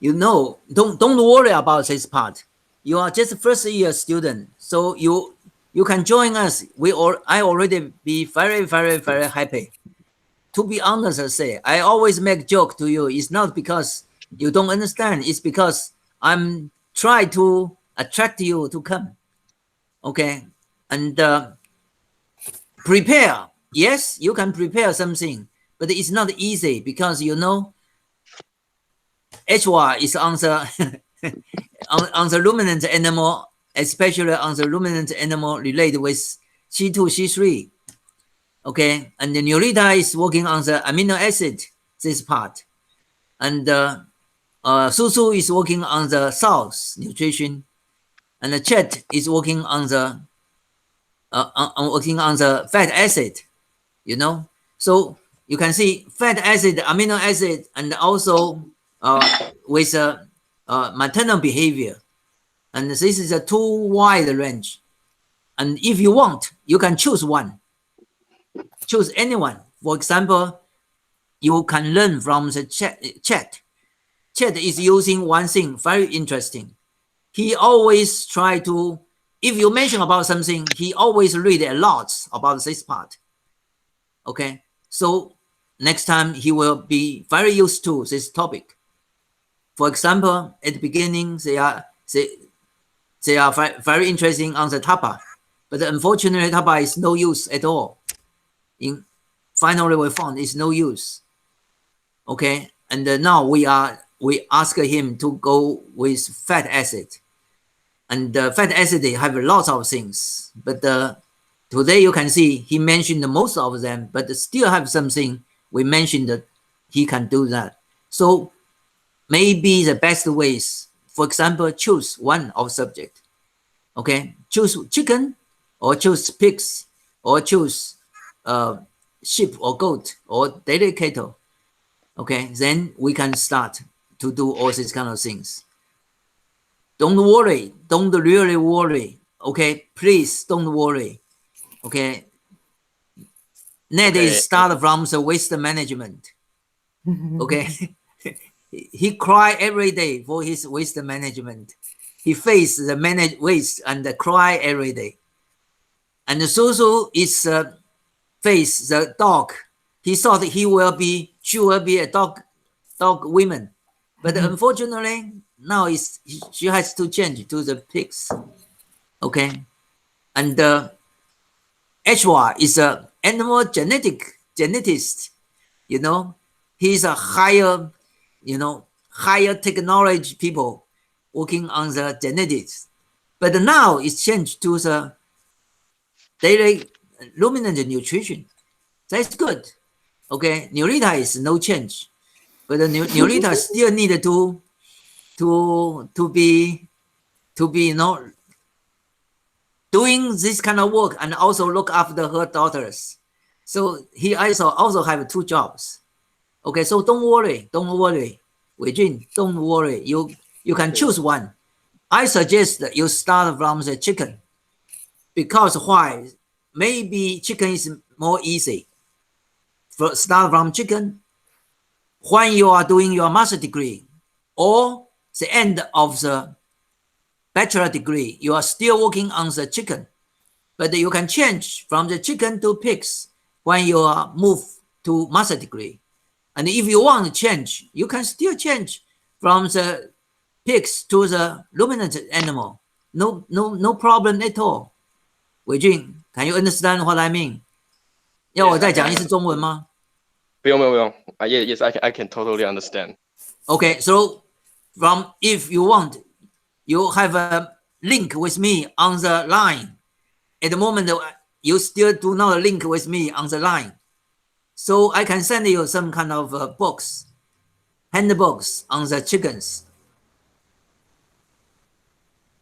you know, don't worry about this part. You are just first year student, so you can join us. I already be very, very, very happy. To be honest, I say, I always make joke to you. It's not because you don't understand. It's because I'm trying to attract you to come. Okay, and prepare. Yes, you can prepare something, but it's not easy because you know, HY is on the on the ruminant animal, especially on the ruminant animal related with C2, C3. Okay, and the Neurita is working on the amino acid, this part, and Susu is working on the salts nutrition, and the Chet is working on the fat acid, you know. So you can see fat acid, amino acid, and also with maternal behavior, and this is a too wide range. And if you want, you can choose one. Choose anyone. For example, you can learn from the Chet. Chet is using one thing very interesting. He always try to, if you mention about something, he always read a lot about this part. Okay, so next time he will be very used to this topic. For example, at the beginning, they are very interesting on the tapa, but unfortunately, tapa is no use at all. Finally, we found it's no use. Okay, and now we ask him to go with fat acid, and fat acid have lots of things. But today you can see he mentioned most of them, but still have something we mentioned that he can do that. So maybe the best ways, for example, choose one of subject. Okay, choose chicken, or choose pigs, or choose sheep or goat or dairy cattle. Okay, then we can start to do all these kind of things. Don't worry, don't really worry. Okay, please don't worry. Okay, Ned is start from the waste management. Okay, he cry every day for his waste management. He face the waste and cry every day. And Susu is face the dog. He thought she will be a dog woman, but unfortunately now she has to change to the pigs. Okay, and HY is a animal genetist. You know, he's a higher technology people working on the genetics, but now it's changed to the daily ruminant nutrition. That's good. Okay, Neurita is no change, but the Neurita still needed to be doing this kind of work and also look after her daughters. So he also have 2 jobs. Okay, so don't worry, Wei Jun, don't worry. You can choose one. I suggest that you start from the chicken, because why? Maybe chicken is more easy. Start from chicken when you are doing your master degree or the end of the bachelor degree. You are still working on the chicken, but you can change from the chicken to pigs when you are move to master degree. And if you want to change, you can still change from the pigs to the ruminant animal. No problem at all. Wei Jun, can you understand what I mean? 要我再讲一次中文吗？不用。Yes, I can totally understand. Okay, so if you want, you have a link with me on the line. At the moment, you still do not link with me on the line. So I can send you some kind of books, handbooks on the chickens.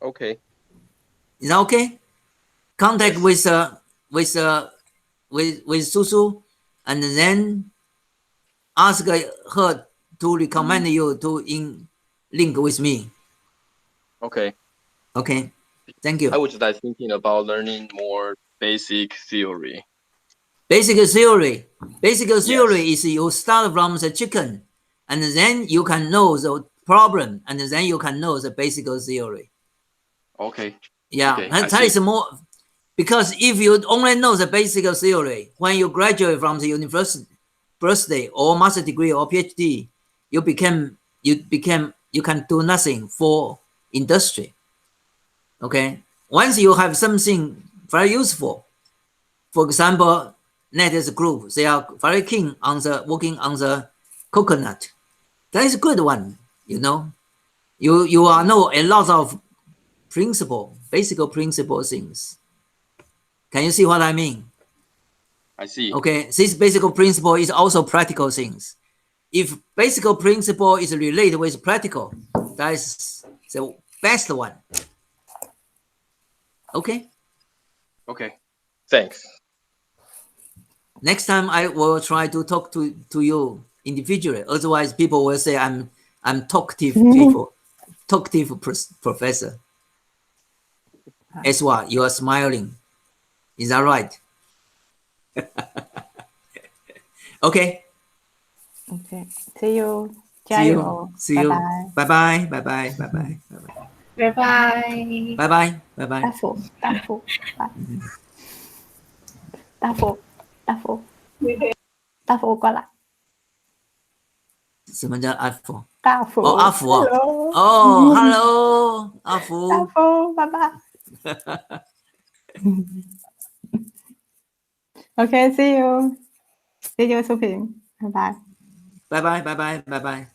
Okay. Is that okay? Contact with Susu, and then ask her to recommend you to link with me. Okay. Okay. Thank you. I was just thinking about learning more basic theory. Basic theory Yes. is you start from the chicken, and then you can know the problem, and then you can know the basic theory. Okay. Yeah, Okay, and I that see. is more, because if you only know the basic theory, when you graduate from the university or master degree or PhD, you can do nothing for industry. Okay, once you have something very useful, for example, Net's group, they are very keen on working on the coconut. That is a good one, you know. You are know a lot of basic principle things. Can you see what I mean? I see. Okay, this basic principle is also practical things. If basic principle is related with practical, that is the best one. Okay. Okay. Thanks. Next time I will try to talk to you individually. Otherwise, people will say I'm talkative professor. As what you are smiling. Is that right? Okay. Okay. See you. See you. Jayo. See you. Bye-bye. Bye bye. Bye bye. Bye bye. Bye bye. Bye bye. Bye bye. 大福，大福，大福，大福过来。什么叫阿福？大福。哦，阿福啊。 Hello. 哦 ，Hello， 阿福。大福，拜拜。Okay, see you. See you, Suping. Bye bye. Bye bye. Bye bye. Bye bye.